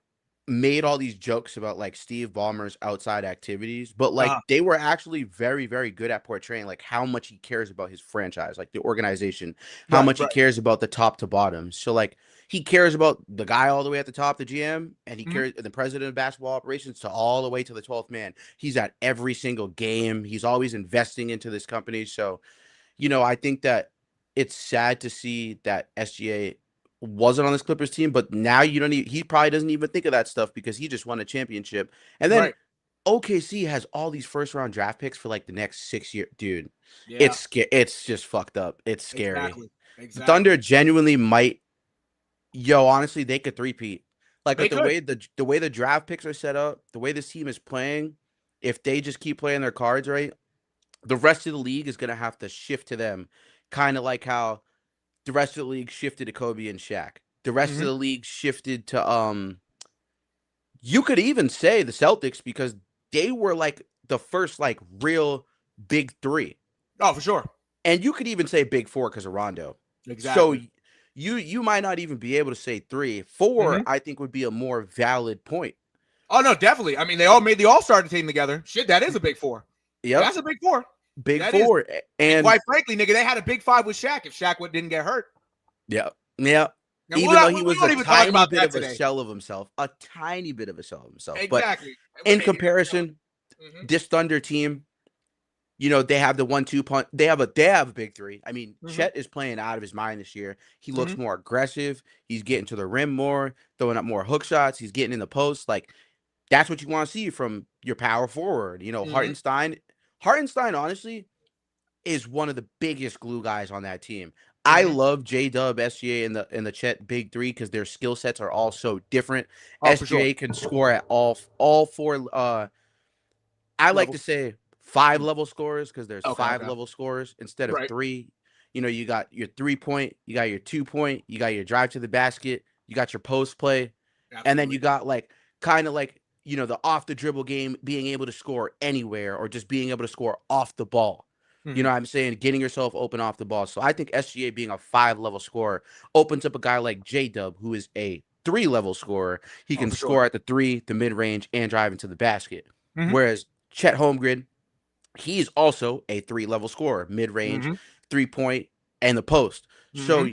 made all these jokes about like Steve Ballmer's outside activities, but like Uh, they were actually very, very good at portraying like how much he cares about his franchise, like the organization, how right, much he right. cares about the top to bottom. So like he cares about the guy all the way at the top, the GM, and he Mhm. cares the president of basketball operations to all the way to the 12th man. He's at every single game. He's always investing into this company. So I think that it's sad to see that SGA wasn't on this Clippers team, but now he probably doesn't even think of that stuff because he just won a championship. And then Right. OKC has all these first round draft picks for like the next 6 years. Dude, Yeah. it's just fucked up. It's scary. Exactly. The Thunder Exactly. genuinely might, honestly, they could three-peat. Like They with the could. way the draft picks are set up, the way this team is playing, if they just keep playing their cards right, the rest of the league is gonna have to shift to them, kind of like how the rest of the league shifted to Kobe and Shaq. The rest of Mhm. the league shifted to You could even say the Celtics because they were like the first like real big three. Oh, for sure. And you could even say big four because of Rondo. So Exactly. you might not even be able to say 3. 4, Mm-hmm. I think, would be a more valid point. Oh, no, definitely. I mean, they all made the All-Star team together. Shit, that is a big four. Yep. That's a big four. Big That is. 4. And And quite frankly, nigga, they had a big 5 with Shaq if Shaq didn't get hurt. yeah. Yeah. And Even though we he was a won't even talk tiny about bit that of a today. shell of himself. A tiny bit of a shell of himself. But Exactly. in comparison, this Thunder team, you know, they have the 1-2 punch. They have a big 3. I mean, Chet is playing out of his mind this year. He looks more aggressive. He's getting to the rim more, throwing up more hook shots. He's getting in the post. Like, that's what you want to see from your power forward. You know, Hartenstein, honestly, is one of the biggest glue guys on that team. I love J-Dub, SGA, and the Chet big 3 because their skill sets are all so different. Oh, for sure. SGA can score at all 4 I like to say 5 level scorers because there's 5 level scorers instead of 3. You know, you got your 3-point, you got your 2-point, you got your drive to the basket, you got your post play, and then you got like kind of like, you know, the off the dribble game, being able to score anywhere or just being able to score off the ball. You know what I'm saying? Getting yourself open off the ball. So I think SGA being a 5 level scorer opens up a guy like J-Dub, who is a 3 level scorer. He can score at the 3, the mid range, and drive into the basket. Whereas Chet Holmgren, he's also a 3 level scorer, mid range, 3-point, and the post. So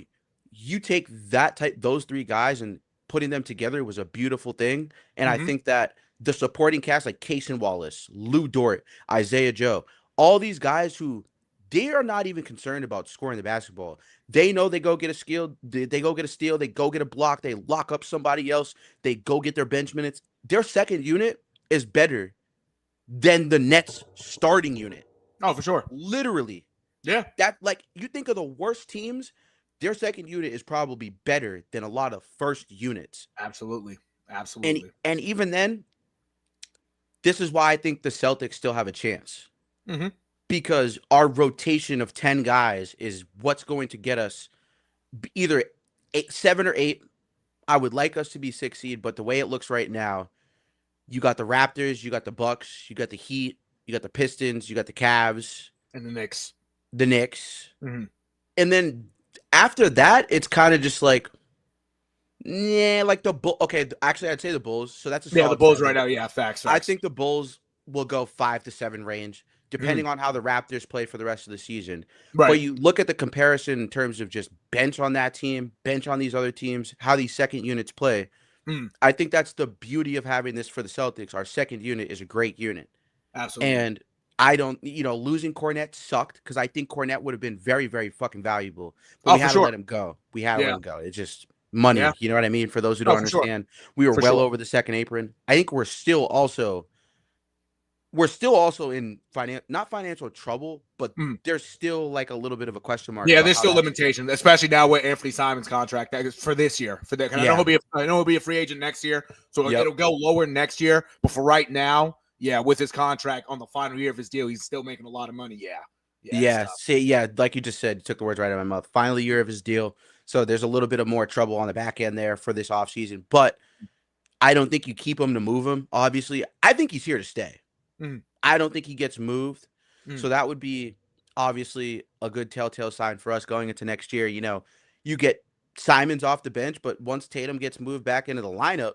you take those 3 guys and putting them together was a beautiful thing. And I think that the supporting cast like Cason Wallace, Lou Dort, Isaiah Joe, all these guys who they are not even concerned about scoring the basketball. They know they go get a steal, they go get a steal, they go get a block, they lock up somebody else, they go get their bench minutes. Their second unit is better than the Nets starting unit. Oh, for sure. Literally. Yeah. That, like, you think of the worst teams, their second unit is probably better than a lot of first units. Absolutely. Absolutely. And even then, this is why I think the Celtics still have a chance. Because our rotation of 10 guys is what's going to get us either 7 or 8. I would like us to be 6 seed, but the way it looks right now, you got the Raptors, you got the Bucks, you got the Heat, you got the Pistons, you got the Cavs. And the Knicks. And then after that, it's kind of just like, yeah, like the Bull. Okay, actually, I'd say the Bulls. So that's a solid the Bulls 7. right now. Yeah, facts. I think the Bulls will go 5 to 7 range, depending on how the Raptors play for the rest of the season. But you look at the comparison in terms of just bench on that team, bench on these other teams, how these second units play. I think that's the beauty of having this for the Celtics. Our second unit is a great unit. Absolutely. And I don't, losing Cornette sucked because I think Cornette would have been very, very fucking valuable. But we had to let him go. We had to let him go. It's just money. You know what I mean? For those who don't understand, we were well over the second apron. I think we're still also in not financial trouble, but there's still like a little bit of a question mark. Yeah, there's still limitations, especially now with Anthony Simon's contract. That is for this year. I know he'll be a free agent next year, so it'll go lower next year. But for right now, with his contract on the final year of his deal, he's still making a lot of money. Like you just said, you took the words right out of my mouth. Final year of his deal, so there's a little bit of more trouble on the back end there for this offseason. But I don't think you keep him to move him. Obviously, I think he's here to stay. I don't think he gets moved. So that would be obviously a good telltale sign for us going into next year. You know, you get Simons off the bench, but once Tatum gets moved back into the lineup,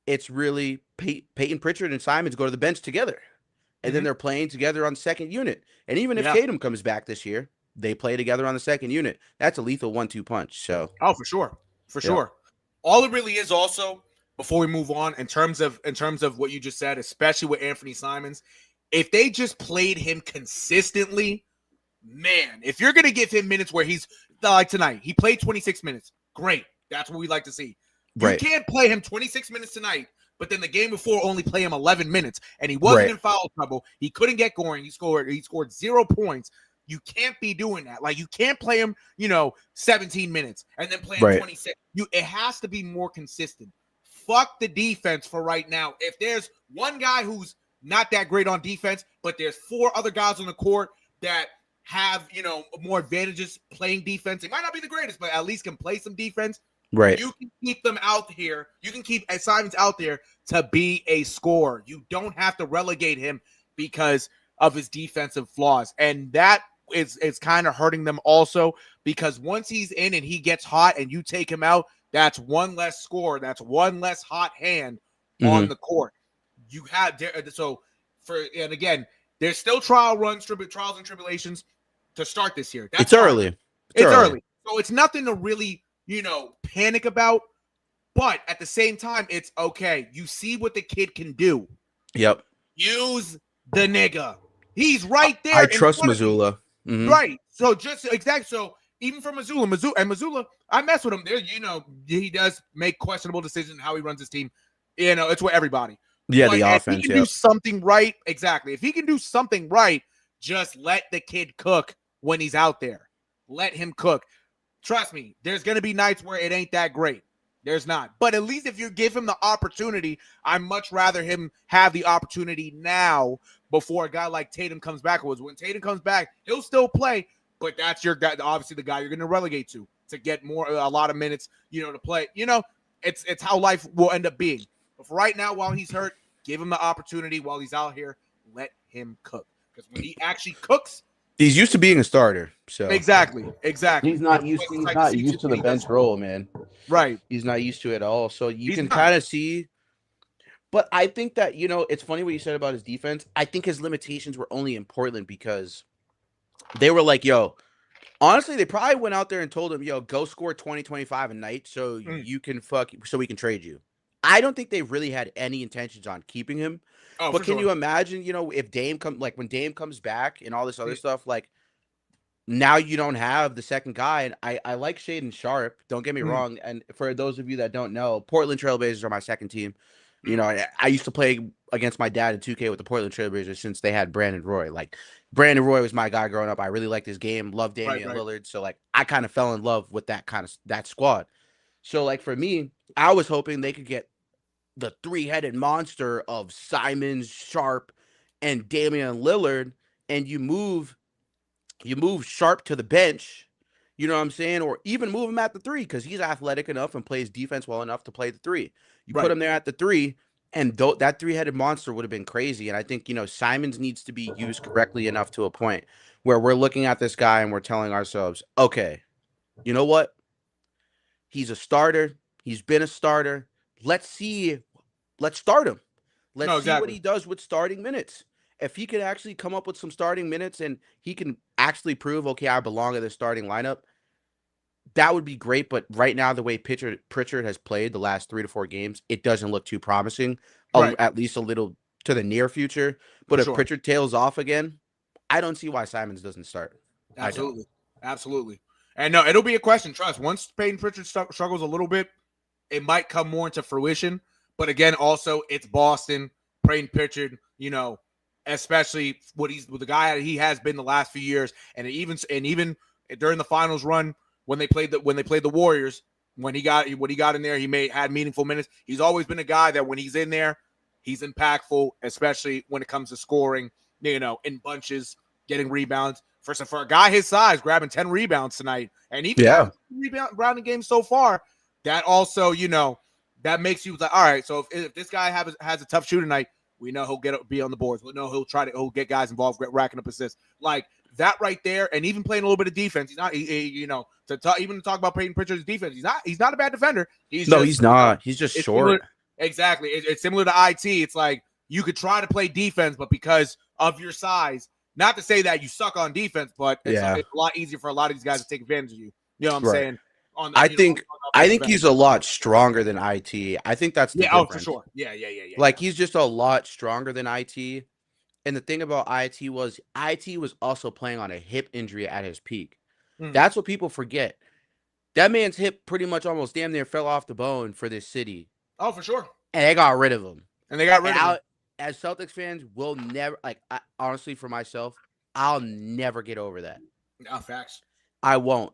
it's really Peyton Pritchard and Simons go to the bench together. And then they're playing together on the second unit. And even if Tatum comes back this year, they play together on the second unit. That's a lethal 1-2 punch. So for sure. For sure. All it really is also, before we move on, in terms of what you just said, especially with Anthony Simons, if they just played him consistently, man, if you're going to give him minutes where he's like tonight, he played 26 minutes. Great. That's what we like to see. You can't play him 26 minutes tonight, but then the game before only play him 11 minutes, and he wasn't in foul trouble. He couldn't get going. He scored 0 points. You can't be doing that. Like, you can't play him, 17 minutes and then play him 26. It has to be more consistent. Fuck the defense for right now. If there's one guy who's not that great on defense, but there's 4 other guys on the court that have, more advantages playing defense. It might not be the greatest, but at least can play some defense. Right. You can keep them out here. You can keep Simons out there to be a scorer. You don't have to relegate him because of his defensive flaws. And that is kind of hurting them also, because once he's in and he gets hot and you take him out, that's one less score. That's one less hot hand on the court. You have and again, there's still trials and tribulations to start this year. That's it's early. It's early. So it's nothing to really, panic about. But at the same time, it's okay. You see what the kid can do. Yep. Use the nigga. He's right there. I trust Mazzulla. Right. So so even for Mazzulla, I mess with him there. He does make questionable decisions how he runs his team. It's with everybody. Yeah, but the offense. If he can do something right, exactly. If he can do something right, just let the kid cook when he's out there. Let him cook. Trust me, there's going to be nights where it ain't that great. There's not. But at least if you give him the opportunity, I'd much rather him have the opportunity now before a guy like Tatum comes back. When Tatum comes back, he'll still play, but that's your guy, obviously the guy you're going to relegate to get a lot of minutes, to play. It's how life will end up being. But for right now, while he's hurt, give him the opportunity while he's out here. Let him cook. Because when he actually cooks, he's used to being a starter. So exactly. He's not used to the bench role, man. Right. He's not used to it at all. So you can kind of see. But I think that, it's funny what you said about his defense. I think his limitations were only in Portland because they were like, yo, honestly, they probably went out there and told him, yo, go score 20, 25 a night so you can so we can trade you. I don't think they really had any intentions on keeping him. Oh, but can you imagine, if when Dame comes back and all this other stuff, like now you don't have the second guy. And I like Shaedon Sharpe. Don't get me wrong. And for those of you that don't know, Portland Trailblazers are my second team. I used to play against my dad in 2K with the Portland Trailblazers since they had Brandon Roy. Like Brandon Roy was my guy growing up. I really liked his game. Loved Damian Lillard. So like I kind of fell in love with that squad. So like for me, I was hoping they could get the three-headed monster of Simons, Sharpe, and Damian Lillard, and you move Sharpe to the bench. You know what I'm saying? Or even move him at the three because he's athletic enough and plays defense well enough to play the three. You put him there at the three, and that three-headed monster would have been crazy. And I think, Simons needs to be used correctly enough to a point where we're looking at this guy and we're telling ourselves, okay, you know what? He's a starter. He's been a starter. Let's start him. Let's see what he does with starting minutes. If he can actually come up with some starting minutes and he can actually prove, okay, I belong in the starting lineup, that would be great. But right now, the way Pritchard has played the last 3 to 4 games, it doesn't look too promising, at least a little to the near future. But if Pritchard tails off again, I don't see why Simons doesn't start. Absolutely. And no, it'll be a question. Trust, once Peyton Pritchard struggles a little bit, it might come more into fruition. But again, also it's Boston. Peyton Pritchard, especially with the guy he has been the last few years, and even during the finals run when they played the Warriors, when he got in there, he had meaningful minutes. He's always been a guy that when he's in there, he's impactful, especially when it comes to scoring. In bunches, getting rebounds. For a guy his size, grabbing 10 rebounds tonight, and even rebounding games so far, that also that makes you like, all right. So if this guy has a tough shooting night, we know he'll be on the boards. We know he'll get guys involved, racking up assists like that right there, and even playing a little bit of defense. He's not, to talk about Peyton Pritchard's defense. He's not a bad defender. He's not. He's just short. Exactly. It's similar to IT. It's like you could try to play defense, but because of your size, not to say that you suck on defense, but it's a lot easier for a lot of these guys to take advantage of you. You know what I'm saying? I think he's a lot stronger than IT. I think that's the difference. For sure. Yeah. Like he's just a lot stronger than IT. And the thing about IT was also playing on a hip injury at his peak. That's what people forget. That man's hip pretty much almost damn near fell off the bone for this city. Oh, for sure. And they got rid of him. Him. As Celtics fans, we'll never honestly for myself, I'll never get over that. No, facts. I won't.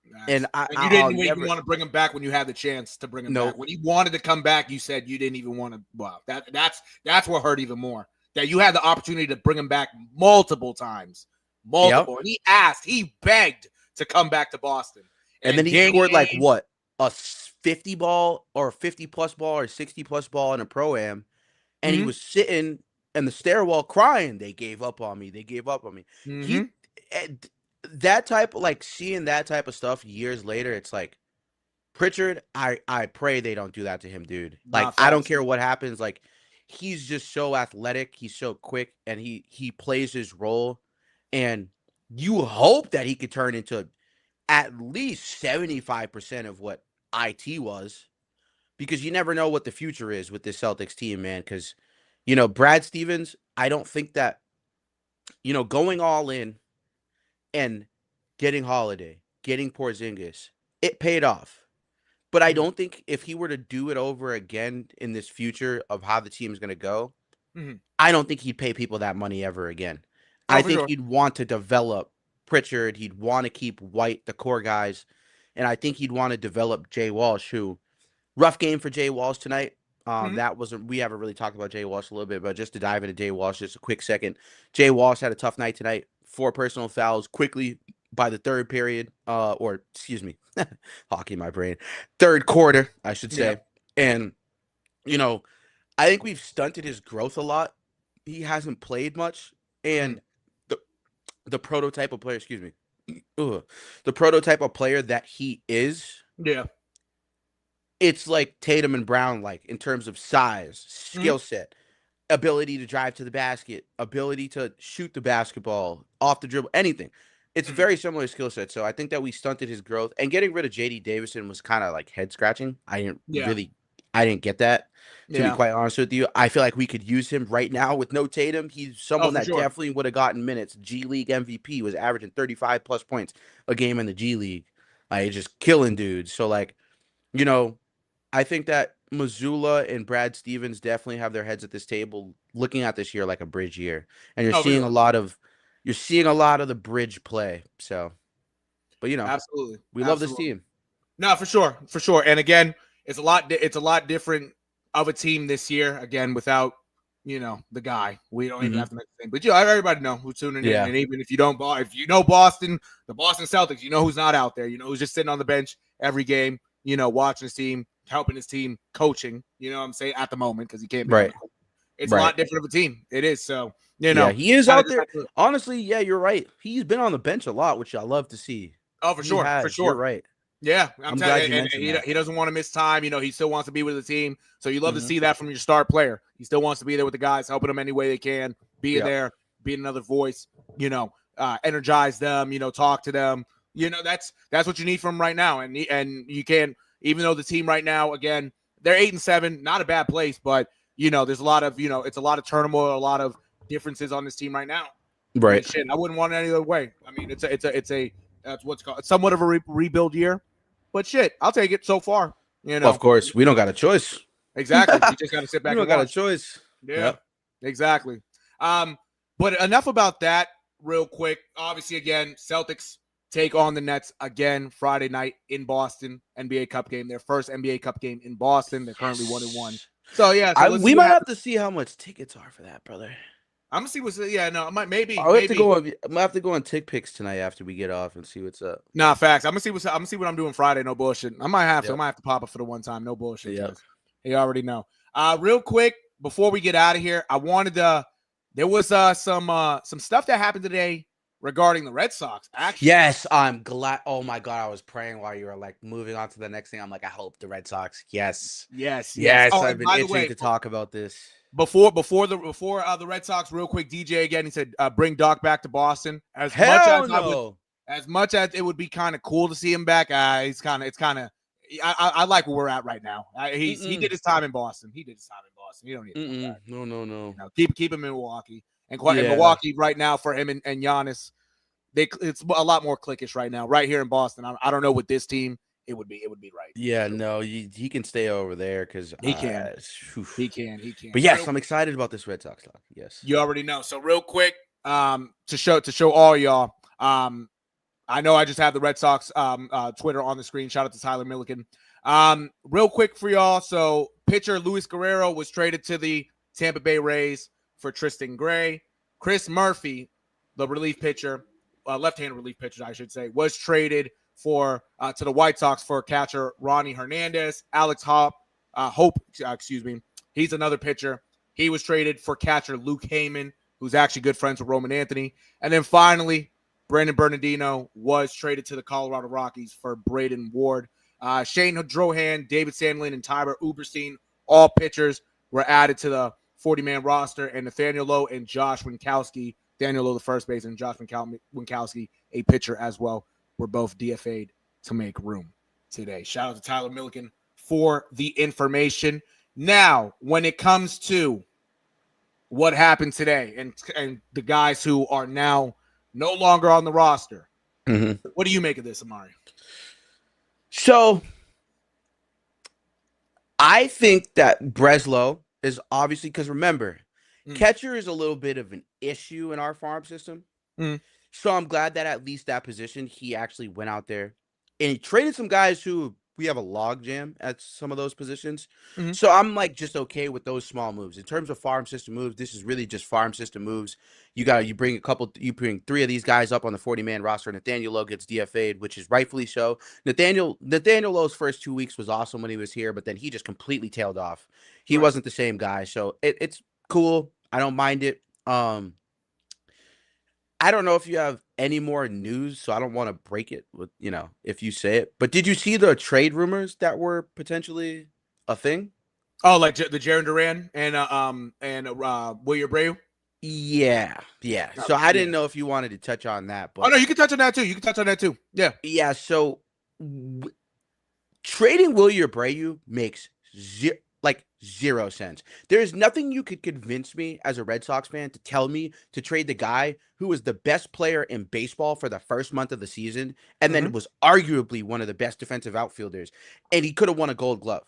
Nice. And you didn't even want to bring him back when you had the chance to bring him back. When he wanted to come back, you said you didn't even want to. Wow, that's what hurt even more. That you had the opportunity to bring him back multiple times, and he begged to come back to Boston. And then he scored like what a 50 ball or 50 plus ball or 60 plus ball in a pro-am, and he Mm-hmm. was sitting in the stairwell crying, they gave up on me. They gave up on me. Mm-hmm. He eh, that type of, like, seeing that type of stuff years later, it's like, Pritchard, I pray they don't do that to him, dude. Nah, Like, I don't facts. care what happens. Like, he's just so athletic, he's so quick, and he plays his role. And you hope that he could turn into at least 75% of what IT was, because you never know what the future is with this Celtics team, man. Because, Brad Stevens, I don't think that, going all in and getting Holiday, getting Porzingis, it paid off. But I Mm-hmm. don't think if he were to do it over again in this future of how the team's going to go, Mm-hmm. I don't think he'd pay people that money ever again. Oh, I for think sure. he'd want to develop Pritchard. He'd want to keep White, the core guys. And I think he'd want to develop Jay Walsh, who, rough game for Jay Walsh tonight. Mm-hmm. That wasn't, we haven't really talked about Jay Walsh a little bit, but just to dive into Jay Walsh just a quick second. Jay Walsh had a tough night tonight. 4 personal fouls quickly by the third period, or excuse me, hockey in my brain. Third quarter, I should Yeah. say. And, you know, I think we've stunted his growth a lot. He hasn't played much. Mm-hmm. And the the prototype of player, excuse me. The prototype of player that he is, Yeah. it's like Tatum and Brown, like, in terms of size, Mm-hmm. skill set, ability to drive to the basket, ability to shoot the basketball, off the dribble, anything. It's Mm-hmm. very similar skill set. So I think that we stunted his growth, and getting rid of JD Davison was kind of like head scratching. Yeah. I didn't get that, to be Yeah. quite honest with you. I feel like we could use him right now with no Tatum. He's Oh, someone for that sure. definitely would have gotten minutes. G League MVP, was averaging 35 plus points a game in the G League. Like, just killing dudes. So, like, you know, I think that Missoula and Brad Stevens definitely have their heads at this table, looking at this year like a bridge year, and Oh, for sure. you're seeing a lot of the bridge play. So, but Absolutely. we love this Absolutely. team. No, for sure. For sure. And again, it's a lot different of a team this year. Again, without, the guy. We don't even Hmm. have to make the name. But everybody know who's tuning in. Yeah, And even if you don't if you know Boston, the Boston Celtics, you know who's not out there. You know who's just sitting on the bench every game, watching his team, helping his team, coaching, you know what I'm saying, at the moment, because he can't be on the right, court. It's a right. lot different of a team. It is. So, Yeah, he is kind of out just there. have to. Honestly, yeah, you're right. He's been on the bench a lot, which I love to see. Oh, for He sure. For has. You're sure. right. Yeah, I'm I'm telling glad you, you and mentioned that. he doesn't want to miss time. He still wants to be with the team. So you love to Hmm. see that from your star player. He still wants to be there with the guys, helping them any way they can, being Yep. there, being another voice. Energize them. Talk to them. That's what you need from right now. And you can, even though the team right now, again, they're 8-7, not a bad place, but there's a lot of it's a lot of turmoil, a lot of differences on this team right now. I mean, Right. shit, I wouldn't want it any other way. I mean, it's that's what's called somewhat of a rebuild year, but shit, I'll take it so far. Well, of course, we don't got a choice. Exactly. You just got to sit We back don't and got a watch. choice. Yeah, Yep. exactly. But enough about that. Real quick, obviously, again, Celtics take on the Nets again Friday night in Boston. NBA Cup game, their first NBA Cup game in Boston. They're currently 1-1. Yes. So yeah, so let's see We what might have happens. to see how much tickets are for that, brother. I'm gonna see what's no, maybe I'll have to maybe. go on. I'm gonna have to go on Tick Picks tonight after we get off and see what's up. Nah, facts. I'm gonna see what I'm doing Friday. No bullshit. I might have to. I Yep. might have to pop up for the one time. No bullshit, Yep. because you already know. Real quick before we get out of here, I wanted to. There was some stuff that happened today regarding the Red Sox. Actually, Yes, I'm glad. Oh my god, I was praying while you were like moving on to the next thing. I'm like, I hope the Red Sox. Yes, yes, yes. yes. Oh, I've and been by the itching way, to talk about this. before the Red Sox, real quick, DJ again. He said, "Bring Doc back to Boston." Hell no. As much as it would be kind of cool to see him back, it's kind of. I like where we're at right now. He did his time in Boston. He did his time in Boston. He don't need to come back. No, no, no. Keep him in Milwaukee, and in Yeah. Milwaukee right now for him and Giannis, it's a lot more cliquish right now. Right here in Boston, I don't know with this team, it would be right. Yeah, no, he can stay over there because He can. He can. But yes, I'm excited about this Red Sox talk. Yes, You already know. So real quick, to show all y'all, I know I just have the Red Sox Twitter on the screen. Shout out to Tyler Milliken. Real quick for y'all. So pitcher Luis Guerrero was traded to the Tampa Bay Rays for Tristan Gray. Chris Murphy, the relief pitcher, left-handed relief pitcher, I should say, was traded for to the White Sox for catcher Ronnie Hernandez. Alex Hope, excuse me. He's another pitcher. He was traded for catcher Luke Heyman, who's actually good friends with Roman Anthony. And then finally, Brandon Bernardino was traded to the Colorado Rockies for Braden Ward. Shane Drohan, David Sandlin, and Tyler Uberstein, all pitchers, were added to the 40-man roster. And Nathaniel Lowe and Josh Winkowski, Daniel Lowe, the first baseman, and Josh Winkowski, a pitcher as well, were both DFA'd to make room today. Shout out to Tyler Milliken for the information. Now, when it comes to what happened today and the guys who are now no longer on the roster, what do you make of this, Amari? So, I think that Breslow is obviously, because remember, catcher is a little bit of an issue in our farm system. So I'm glad that at least that position, he actually went out there and he traded some guys who we have a log jam at some of those positions. So I'm like just okay with those small moves. In terms of farm system moves, this is really just farm system moves. You bring 3 of these guys up on the 40-man roster. Nathaniel Lowe gets DFA'd, which is rightfully so. Nathaniel Lowe's first 2 weeks was awesome when he was here, but then he just completely tailed off. He wasn't the same guy. So it's cool. I don't mind it. I don't know if you have any more news, so I don't want to break it with, if you say it. But did you see the trade rumors that were potentially a thing? Oh, like the Jarren Duran and Wilyer Abreu? Yeah. So I didn't know if you wanted to touch on that. But no, you can touch on that too. Yeah. Yeah, so trading Wilyer Abreu makes zero sense. There's nothing you could convince me as a Red Sox fan to tell me to trade the guy who was the best player in baseball for the first month of the season and then was arguably one of the best defensive outfielders, and he could have won a Gold Glove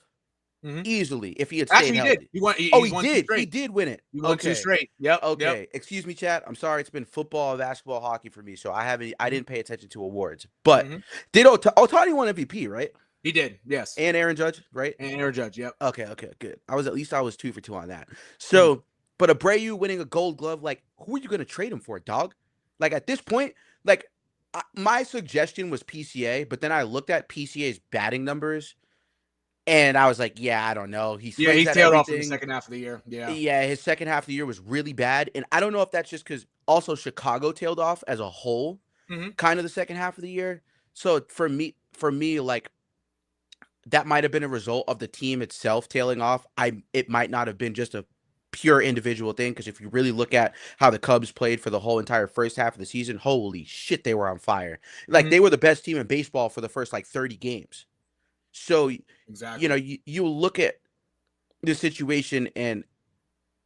easily if he had stayed healthy. He did win it. He won 2 straight. Yep. Okay. Yep. Excuse me, chat. I'm sorry. It's been football, basketball, hockey for me, so I didn't pay attention to awards. But did Ohtani won MVP, right? He did, yes. And Aaron Judge, right? And Aaron Judge, yep. Okay, good. I was 2 for 2 on that. So, but Abreu winning a Gold Glove, like, who are you going to trade him for, dog? Like, at this point, like, my suggestion was PCA, but then I looked at PCA's batting numbers, and I was like, yeah, I don't know. He tailed off in the second half of the year. Yeah, his second half of the year was really bad, and I don't know if that's just because also Chicago tailed off as a whole, kind of the second half of the year. So for me, like, that might have been a result of the team itself tailing off. It might not have been just a pure individual thing, because if you really look at how the Cubs played for the whole entire first half of the season, holy shit, they were on fire. Like, they were the best team in baseball for the first, 30 games. So, exactly. You look at the situation, and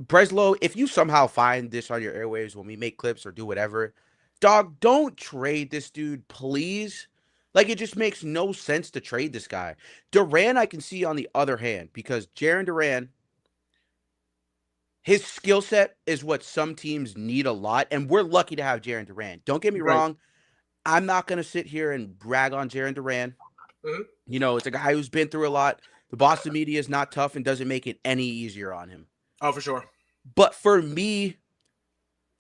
Breslow, if you somehow find this on your airwaves when we make clips or do whatever, dog, don't trade this dude, please. Like, it just makes no sense to trade this guy. Duran, I can see on the other hand, because Jarren Duran, his skill set is what some teams need a lot, and we're lucky to have Jarren Duran. Don't get me wrong. I'm not going to sit here and brag on Jarren Duran. It's a guy who's been through a lot. The Boston media is not tough and doesn't make it any easier on him. Oh, for sure. But for me,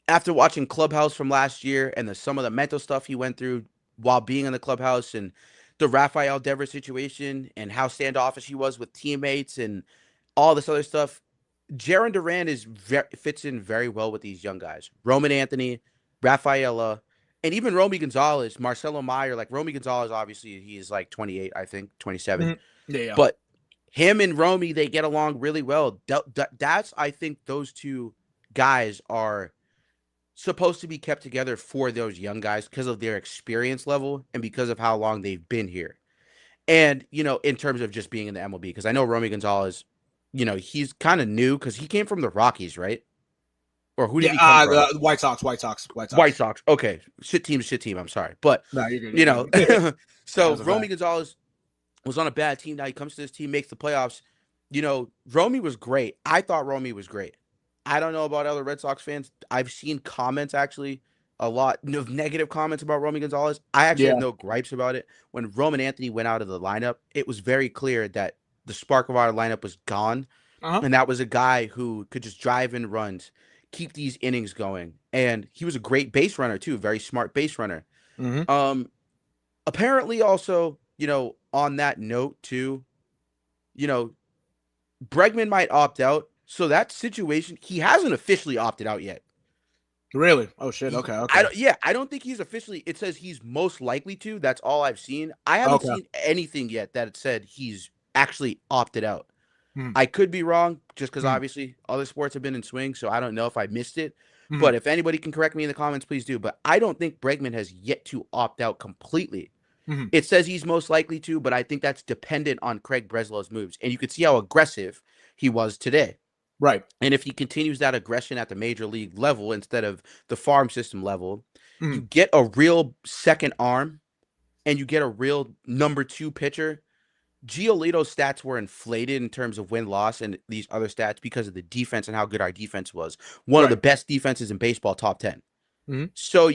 after watching Clubhouse from last year and some of the mental stuff he went through while being in the clubhouse, and the Rafael Devers situation and how standoffish he was with teammates and all this other stuff, Jarren Duran fits in very well with these young guys. Roman Anthony, Rafaela, and even Romy Gonzalez, Marcelo Meyer. Like, Romy Gonzalez, obviously, he is 28, I think, 27. Yeah. But him and Romy, they get along really well. That's, I think, those two guys are supposed to be kept together for those young guys because of their experience level and because of how long they've been here. And, in terms of just being in the MLB, because I know Romy Gonzalez, he's kind of new because he came from the Rockies, right? Or who did he come from? The White Sox. White Sox. Okay. Shit team. I'm sorry. But, no, you're good. So Romy Gonzalez was on a bad team. Now he comes to this team, makes the playoffs. Romy was great. I thought Romy was great. I don't know about other Red Sox fans. I've seen comments, actually, a lot of negative comments about Romy Gonzalez. I actually have no gripes about it. When Roman Anthony went out of the lineup, it was very clear that the spark of our lineup was gone. And that was a guy who could just drive in runs, keep these innings going. And he was a great base runner, too. Very smart base runner. apparently also, on that note too, you know, Bregman might opt out. So that situation, he hasn't officially opted out yet. Really? Oh shit. Okay. I Okay. don't, yeah, I don't think he's officially. It says he's most likely to. That's all I've seen. I haven't Okay. seen anything yet that it said he's actually opted out. Mm-hmm. I could be wrong, just because Mm-hmm. obviously other sports have been in swing, so I don't know if I missed it. Mm-hmm. But if anybody can correct me in the comments, please do. But I don't think Bregman has yet to opt out completely. Mm-hmm. It says he's most likely to, but I think that's dependent on Craig Breslow's moves. And you can see how aggressive he was today. Right. And if he continues that aggression at the major league level instead of the farm system level, Mm-hmm. you get a real second arm and you get a real number two pitcher. Giolito's stats were inflated in terms of win-loss and these other stats because of the defense and how good our defense was. One of the Right. best defenses in baseball, top 10. Mm-hmm. So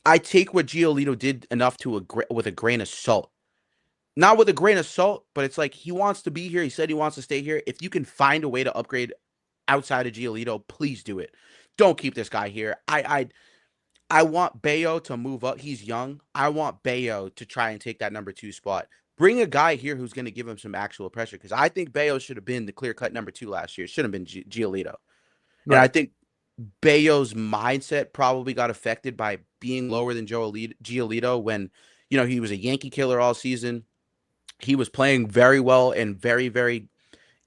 I take what Giolito did enough with a grain of salt. Not with a grain of salt, but it's like he wants to be here. He said he wants to stay here. If you can find a way to upgrade outside of Giolito, please do it. Don't keep this guy here. I want Bayo to move up. He's young. I want Bayo to try and take that number two spot. Bring a guy here who's going to give him some actual pressure, because I think Bayo should have been the clear cut number two last year. It should have been Giolito. And I Right. think Bayo's mindset probably got affected by being lower than Giolito when, he was a Yankee killer all season. He was playing very well and very, very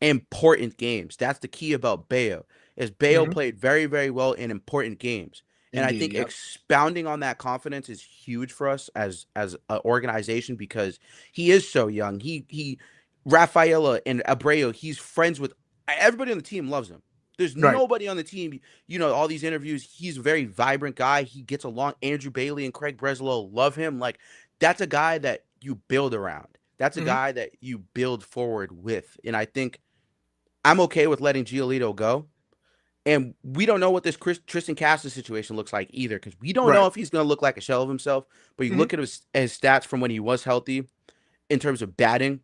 important games. That's the key about Bayo, is Bayo Mm-hmm. played very, very well in important games. And I Indeed. think Yep. expounding on that confidence is huge for us as an organization, because he is so young. He Rafaela and Abreu, he's friends with everybody on the team, loves him. There's Right. nobody on the team, all these interviews. He's a very vibrant guy. He gets along. Andrew Bailey and Craig Breslow love him. Like, that's a guy that you build around. That's a Mm-hmm. guy that you build forward with. And I think I'm okay with letting Giolito go. And we don't know what this Tristan Casas situation looks like either, because we don't know Right. if he's going to look like a shell of himself. But you Mm-hmm. look at his stats from when he was healthy in terms of batting,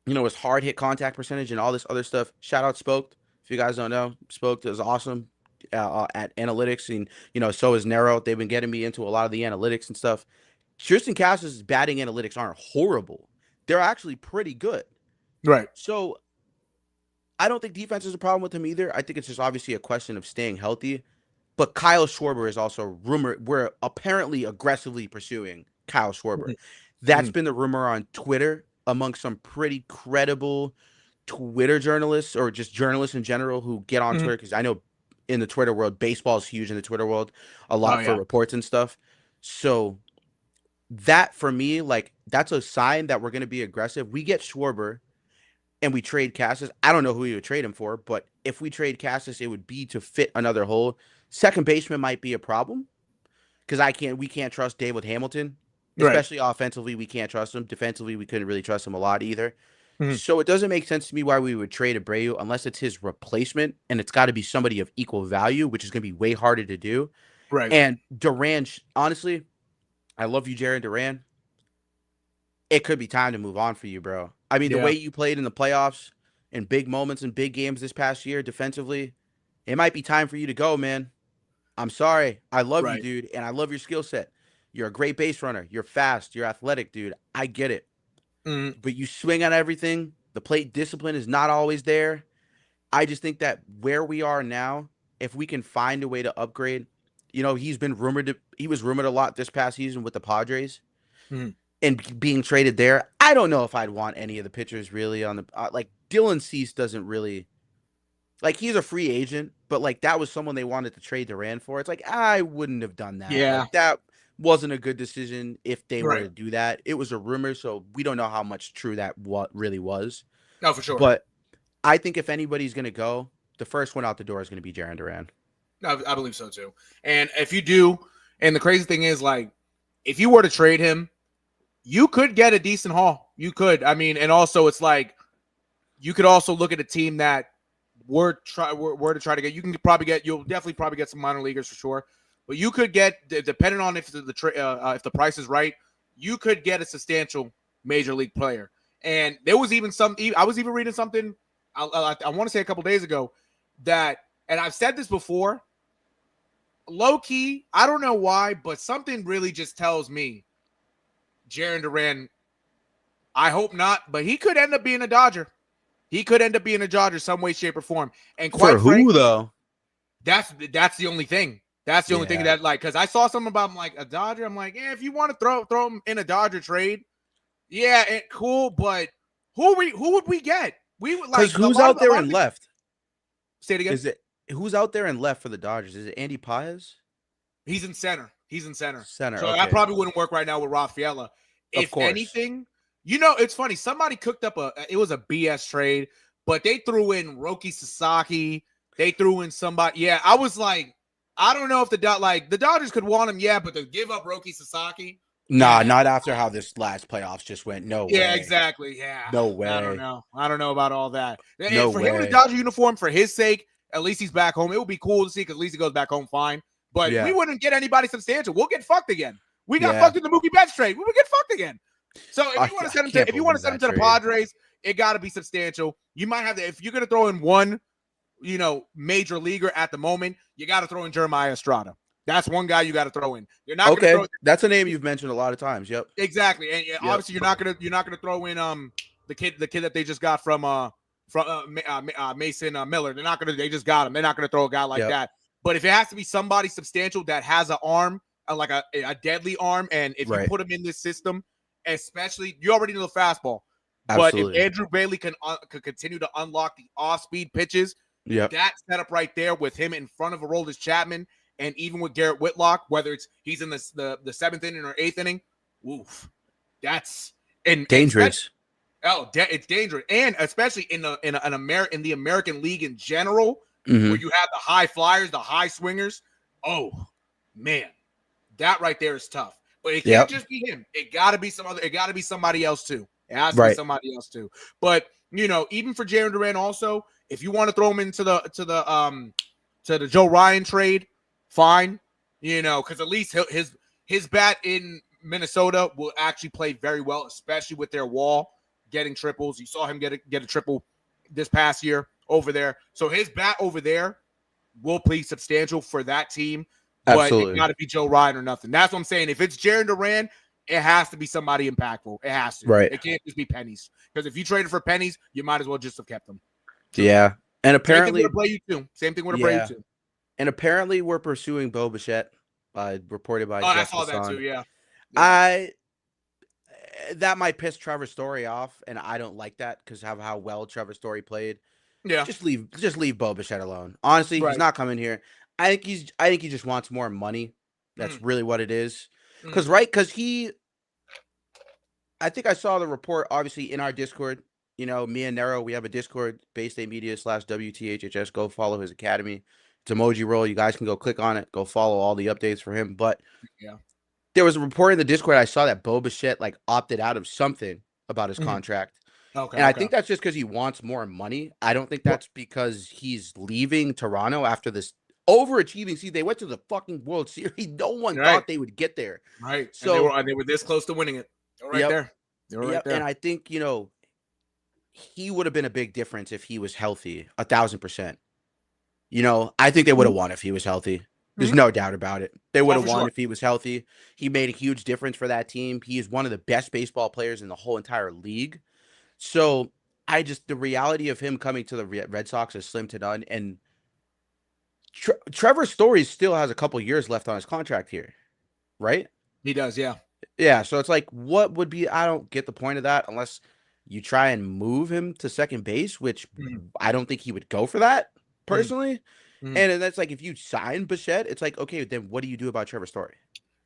his hard hit contact percentage and all this other stuff. Shout out Spoked. If you guys don't know, Spoked is awesome at analytics. And, so is NERO. They've been getting me into a lot of the analytics and stuff. Tristan Casas' batting analytics aren't horrible. They're actually pretty good. Right. So I don't think defense is a problem with him either. I think it's just obviously a question of staying healthy. But Kyle Schwarber is also rumored. We're apparently aggressively pursuing Kyle Schwarber. That's Mm-hmm. been the rumor on Twitter among some pretty credible Twitter journalists, or just journalists in general who get on Mm-hmm. Twitter, because I know in the Twitter world, baseball is huge in the Twitter world, a Oh lot for yeah. reports and stuff. So that for me, like, that's a sign that we're going to be aggressive. We get Schwarber and we trade Cassis. I don't know who we would trade him for, but if we trade Cassis, it would be to fit another hole. Second baseman might be a problem, because we can't trust David Hamilton, Right. especially offensively. We can't trust him. Defensively, we couldn't really trust him a lot either. Mm-hmm. So it doesn't make sense to me why we would trade Abreu unless it's his replacement, and it's got to be somebody of equal value, which is going to be way harder to do. Right. And Duran, honestly, I love you, Jared Duran. It could be time to move on for you, bro. I mean, the Yeah. way you played in the playoffs, in big moments and big games this past year defensively, it might be time for you to go, man. I'm sorry. I love you, Right. dude, and I love your skill set. You're a great base runner. You're fast. You're athletic, dude. I get it. Mm-hmm. But you swing on everything. The plate discipline is not always there. I just think that where we are now, if we can find a way to upgrade, he was rumored a lot this past season with the Padres Mm-hmm. and being traded there. I don't know if I'd want any of the pitchers really on the like Dylan Cease doesn't really, like, he's a free agent, but like that was someone they wanted to trade Duran for. It's like, I wouldn't have done that. Yeah. Like, that wasn't a good decision if they were Right. to do that. It was a rumor, so we don't know how much true that what really was. No, for sure. But I think if anybody's gonna go, the first one out the door is gonna be Jarren Duran. I believe so too. And if you do, and the crazy thing is, like, if you were to trade him, you could get a decent haul. You could. I mean, and also it's like you could also look at a team that were to try to get. You'll definitely probably get some minor leaguers for sure. But you could get, depending on if the price is right, you could get a substantial major league player. And there was even I was even reading something. I want to say a couple days ago that, and I've said this before, low key, I don't know why, but something really just tells me Jaren Duran, I hope not, but he could end up being a Dodger. He could end up being a Dodger some way, shape, or form. And quite For who, frankly, though? that's the only thing. That's the only thing Yeah. that, like, because I saw something about him, like a Dodger. I'm like, yeah, if you want to throw him in a Dodger trade, yeah, cool. But who would we get? We would Because like who's out there and left? Say it again. Is it who's out there and left for the Dodgers? Is it Andy Paez? He's in center. He's in center. Center. So Okay. that probably wouldn't work right now with Rafaela. If course. anything, it's funny. Somebody cooked up it was a BS trade, but they threw in Roki Sasaki. They threw in somebody. Yeah, I was like, I don't know if the Dodgers could want him, yeah, but to give up Roki Sasaki. Nah, yeah. not after how this last playoffs just went. No way. Yeah, exactly. Yeah. No way. I don't know about all that. No for way. him in a Dodger uniform, for his sake, at least he's back home. It would be cool to see because at least he goes back home fine. But we wouldn't get anybody substantial. We'll get fucked again. We got fucked in the Mookie Betts trade. We would get fucked again. So if you want to send him to the Padres, it got to be substantial. You might have to, if you're going to throw in one, major leaguer at the moment, you got to throw in Jeremiah Estrada. That's one guy you got to throw in. You're not okay. That's a name you've mentioned a lot of times. Yep. Exactly, and obviously you're not gonna throw in the kid that they just got from Mason Miller. They just got him. They're not gonna throw a guy like that. But if it has to be somebody substantial that has an arm, like a deadly arm, and if you put him in this system, especially you already know the fastball. Absolutely. But if Andrew Bailey can continue to unlock the off-speed pitches, that setup right there with him in front of Aroldis Chapman, and even with Garrett Whitlock, whether he's in the seventh inning or eighth inning, oof, that's dangerous. It's dangerous, and especially in the American League in general, where you have the high flyers, the high swingers. Oh man, that right there is tough. But it can't just be him. It got to be It got to be somebody else too. It has to be somebody else too. But even for Jaren Duran, also, if you want to throw him into the Joe Ryan trade, fine. Because at least his bat in Minnesota will actually play very well, especially with their wall getting triples. You saw him get a triple this past year over there. So his bat over there will play substantial for that team. Absolutely. But it got to be Joe Ryan or nothing. That's what I'm saying. If it's Jaren Duran, it has to be somebody impactful. It has to. Right. It can't just be pennies. Because if you traded for pennies, you might as well just have kept them. Yeah. And apparently Same thing with Abreu too. And apparently we're pursuing Bo Bichette, reported by Jeff I saw that too, yeah. That might piss Trevor Story off, and I don't like that because of how well Trevor Story played. Yeah. Just leave Bo Bichette alone. Honestly, he's not coming here. I think he just wants more money. That's really what it is. Because I think I saw the report, obviously, in our Discord. Me and Nero, we have a Discord, Bay State Media /WTHHS. Go follow his academy. It's Emoji Roll. You guys can go click on it. Go follow all the updates for him. But there was a report in the Discord. I saw that Bo Bichette opted out of something about his contract. Okay, I think that's just because he wants more money. I don't think that's because he's leaving Toronto after this overachieving season. They went to the fucking World Series. No one thought they would get there. Right. So and they were this close to winning it. They were right there. They were right there. And I think, he would have been a big difference if he was healthy, 1,000%. I think they would have won if he was healthy. There's no doubt about it. They would have won if he was healthy. He made a huge difference for that team. He is one of the best baseball players in the whole entire league. So the reality of him coming to the Red Sox is slim to none. And Trevor Story still has a couple years left on his contract here, right? He does, yeah. Yeah, so it's what would be, I don't get the point of that unless you try and move him to second base, which I don't think he would go for that personally. And then that's if you sign Bichette, it's okay, then what do you do about Trevor Story?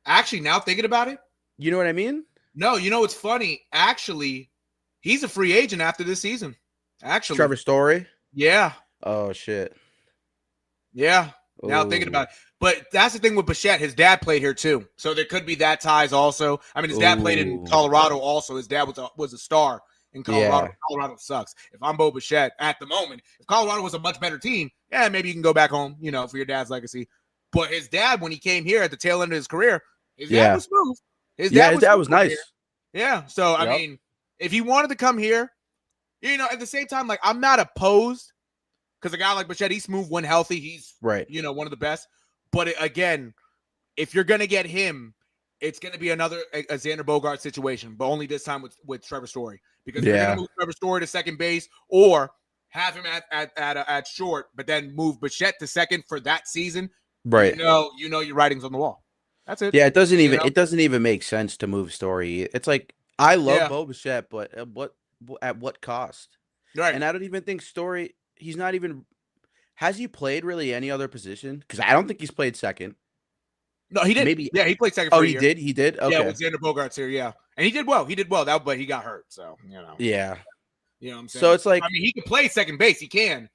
Actually, now thinking about it. You know what I mean? No, it's funny. Actually, he's a free agent after this season. Actually. Trevor Story? Yeah. Oh, shit. Yeah. Now thinking about it. But that's the thing with Bichette. His dad played here too. So there could be that ties also. I mean, his dad played in Colorado also. His dad was a star in Colorado. Yeah. Colorado sucks. If I'm Bo Bichette at the moment, if Colorado was a much better team, maybe you can go back home, for your dad's legacy. But his dad, when he came here at the tail end of his career, his dad was smooth. His dad was nice. Here. Yeah. So, I mean, if he wanted to come here, at the same time, I'm not opposed because a guy like Bichette, he's smooth when healthy. He's, one of the best. But again, if you're going to get him, it's going to be another a Xander Bogart situation, but only this time with Trevor Story, because they're Yeah. going to move Trevor Story to second base or have him at short, but then move Bichette to second for that season. Right. You know your writing's on the wall. That's it. Yeah, it doesn't even make sense to move Story. It's like I love Bo Bichette, but at what cost? Right. And I don't even think Story. He's not even. Has he played really any other position? Because I don't think he's played second. No, he did. Maybe. Yeah, he played second for a year. Did. He did. Okay. Yeah, with Xander Bogart's here. Yeah, and he did well. But he got hurt. So Yeah. You know what I'm saying? So it's like, I mean, he can play second base. He can,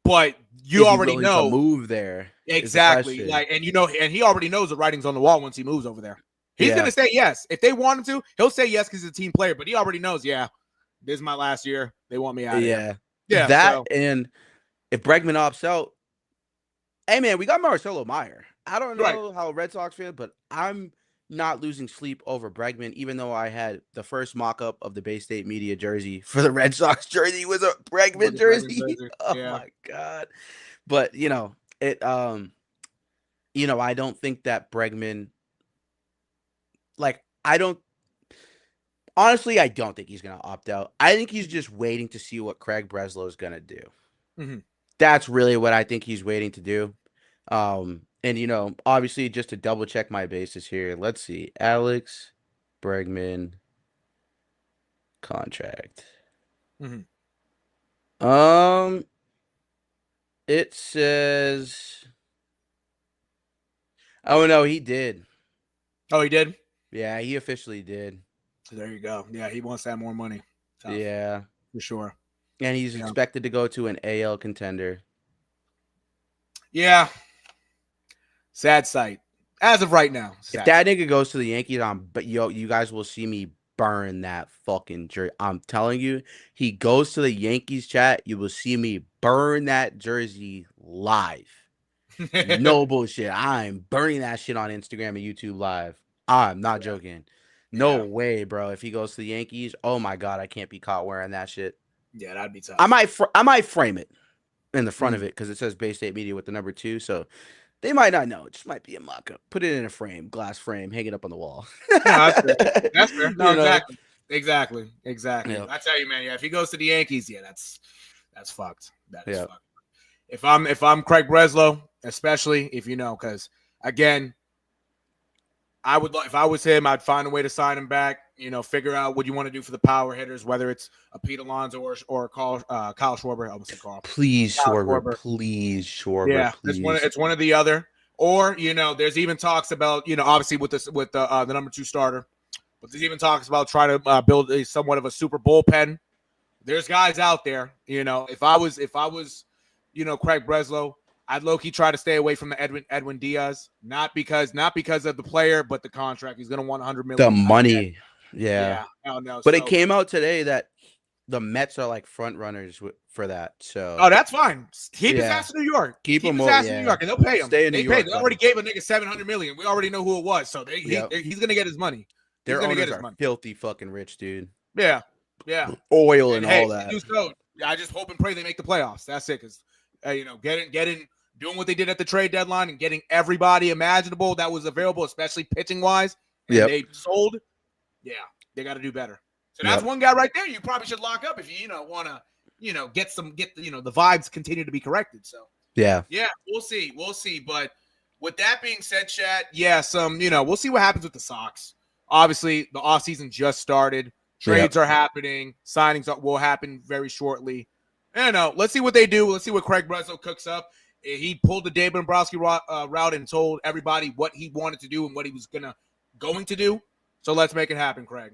but you already know to move there. Exactly. Like, and he already knows the writing's on the wall once he moves over there. He's gonna say yes. If they want him to, he'll say yes because he's a team player. But he already knows, this is my last year. They want me out of here. Yeah. And if Bregman opts out, hey man, we got Marcelo Meyer. I don't know how Red Sox fan, but I'm not losing sleep over Bregman, even though I had the first mock-up of the Bay State Media jersey for the Red Sox jersey was a Bregman jersey. Oh my God. But I don't think that Bregman, I don't think he's going to opt out. I think he's just waiting to see what Craig Breslow is going to do. Mm-hmm. That's really what I think he's waiting to do. And obviously, just to double check my bases here, let's see. Alex Bregman contract. Mm-hmm. It says, oh no, he did. Oh, he did? Yeah, he officially did. So there you go. Yeah, he wants to have more money. Tough. Yeah. For sure. And he's expected to go to an AL contender. Yeah. Sad sight. As of right now. If that nigga goes to the Yankees, you guys will see me burn that fucking jersey. I'm telling you, he goes to the Yankees chat, you will see me burn that jersey live. No bullshit. I'm burning that shit on Instagram and YouTube live. I'm not joking. No way, bro. If he goes to the Yankees, oh my God, I can't be caught wearing that shit. Yeah, that'd be tough. I might frame it in the front of it because it says Bay State Media with the number 2. So they might not know. It just might be a mock-up. Put it in a frame, glass frame, hang it up on the wall. No, that's fair. That's fair. No, exactly. Yep. I tell you, man. Yeah, if he goes to the Yankees, that's fucked. That is fucked. If I'm Craig Breslow, especially if because again, if I was him, I'd find a way to sign him back. Figure out what you want to do for the power hitters, whether it's a Pete Alonso or Kyle Schwarber. I almost said Carl. Please, Schwarber. Please, Schwarber. Yeah, please. It's one or the other. Or there's even talks about obviously with the number 2 starter, but there's even talks about trying to build somewhat of a super bullpen. There's guys out there. If I was Craig Breslow, I'd low-key try to stay away from the Edwin Diaz, not because of the player, but the contract. He's going to want $100 million. The money. Yeah. Oh, no. But it came out today that the Mets are front runners for that. So that's fine. Keep his ass in New York. Keep him his ass in New York, and they'll pay him. Stay in New York. They already gave a nigga $700 million. We already know who it was, so he's gonna get his money. Their owners are filthy fucking rich, dude. Yeah. Oil and all that. I just hope and pray they make the playoffs. That's it, because doing what they did at the trade deadline and getting everybody imaginable that was available, especially pitching wise. They sold. Yeah, they got to do better. So that's one guy right there you probably should lock up if you want to get the vibes continue to be corrected. So yeah, we'll see. But with that being said, Chad, we'll see what happens with the Sox. Obviously, the offseason just started. Trades are happening. Signings will happen very shortly. Let's see what they do. Let's see what Craig Breslow cooks up. He pulled the Dave Dombrowski route and told everybody what he wanted to do and what he was going to do. So let's make it happen, Craig.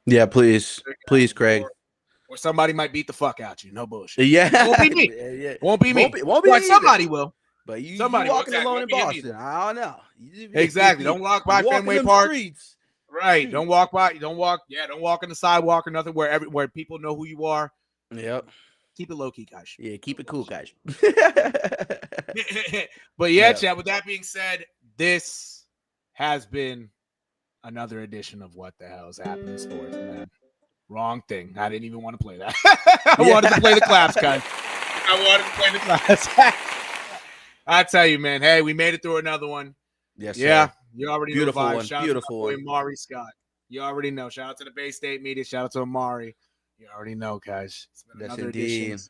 Yeah, please, Craig. Or somebody might beat the fuck out you. No bullshit. Yeah, it won't be me. Won't be me. Won't be me. Somebody will. But somebody walking alone in Boston. I don't know. Exactly. Don't walk by Fenway Park. Streets. Right. Don't walk by. Don't walk on the sidewalk or nothing where people know who you are. Yep. Keep it low key, guys. Yeah, keep it cool, guys. But Chad, with that being said, this has been another edition of What the Hell is Happening Sports, man. Wrong thing. I didn't even want to play that. I wanted to play the claps, guys. I wanted to play the claps. I tell you, man. Hey, we made it through another one. Yes, Yeah, sir. you already know the Beautiful vibe. one. Shout out to Beautiful my boy one. Amari Scott. You already know. Shout out to the Bay State Media. Shout out to Amari. You already know, guys. It's been Yes, another edition. indeed.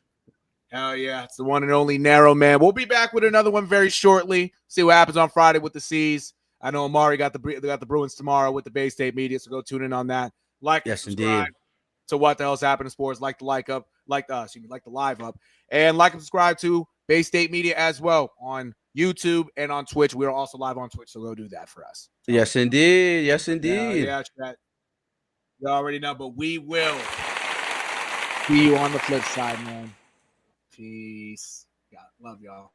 Hell yeah. It's the one and only NERO, man. We'll be back with another one very shortly. See what happens on Friday with the C's. I know Amari got the Bruins tomorrow with the Bay State Media, so go tune in on that. Like and Yes, subscribe indeed. to What the Hell's Happening Sports. Like the live up. And like and subscribe to Bay State Media as well on YouTube and on Twitch. We are also live on Twitch, so go do that for us. Yes, indeed. Yes, Yeah, indeed. yeah, chat. You already know, but we will see you on the flip side, man. Peace. Yeah, love y'all.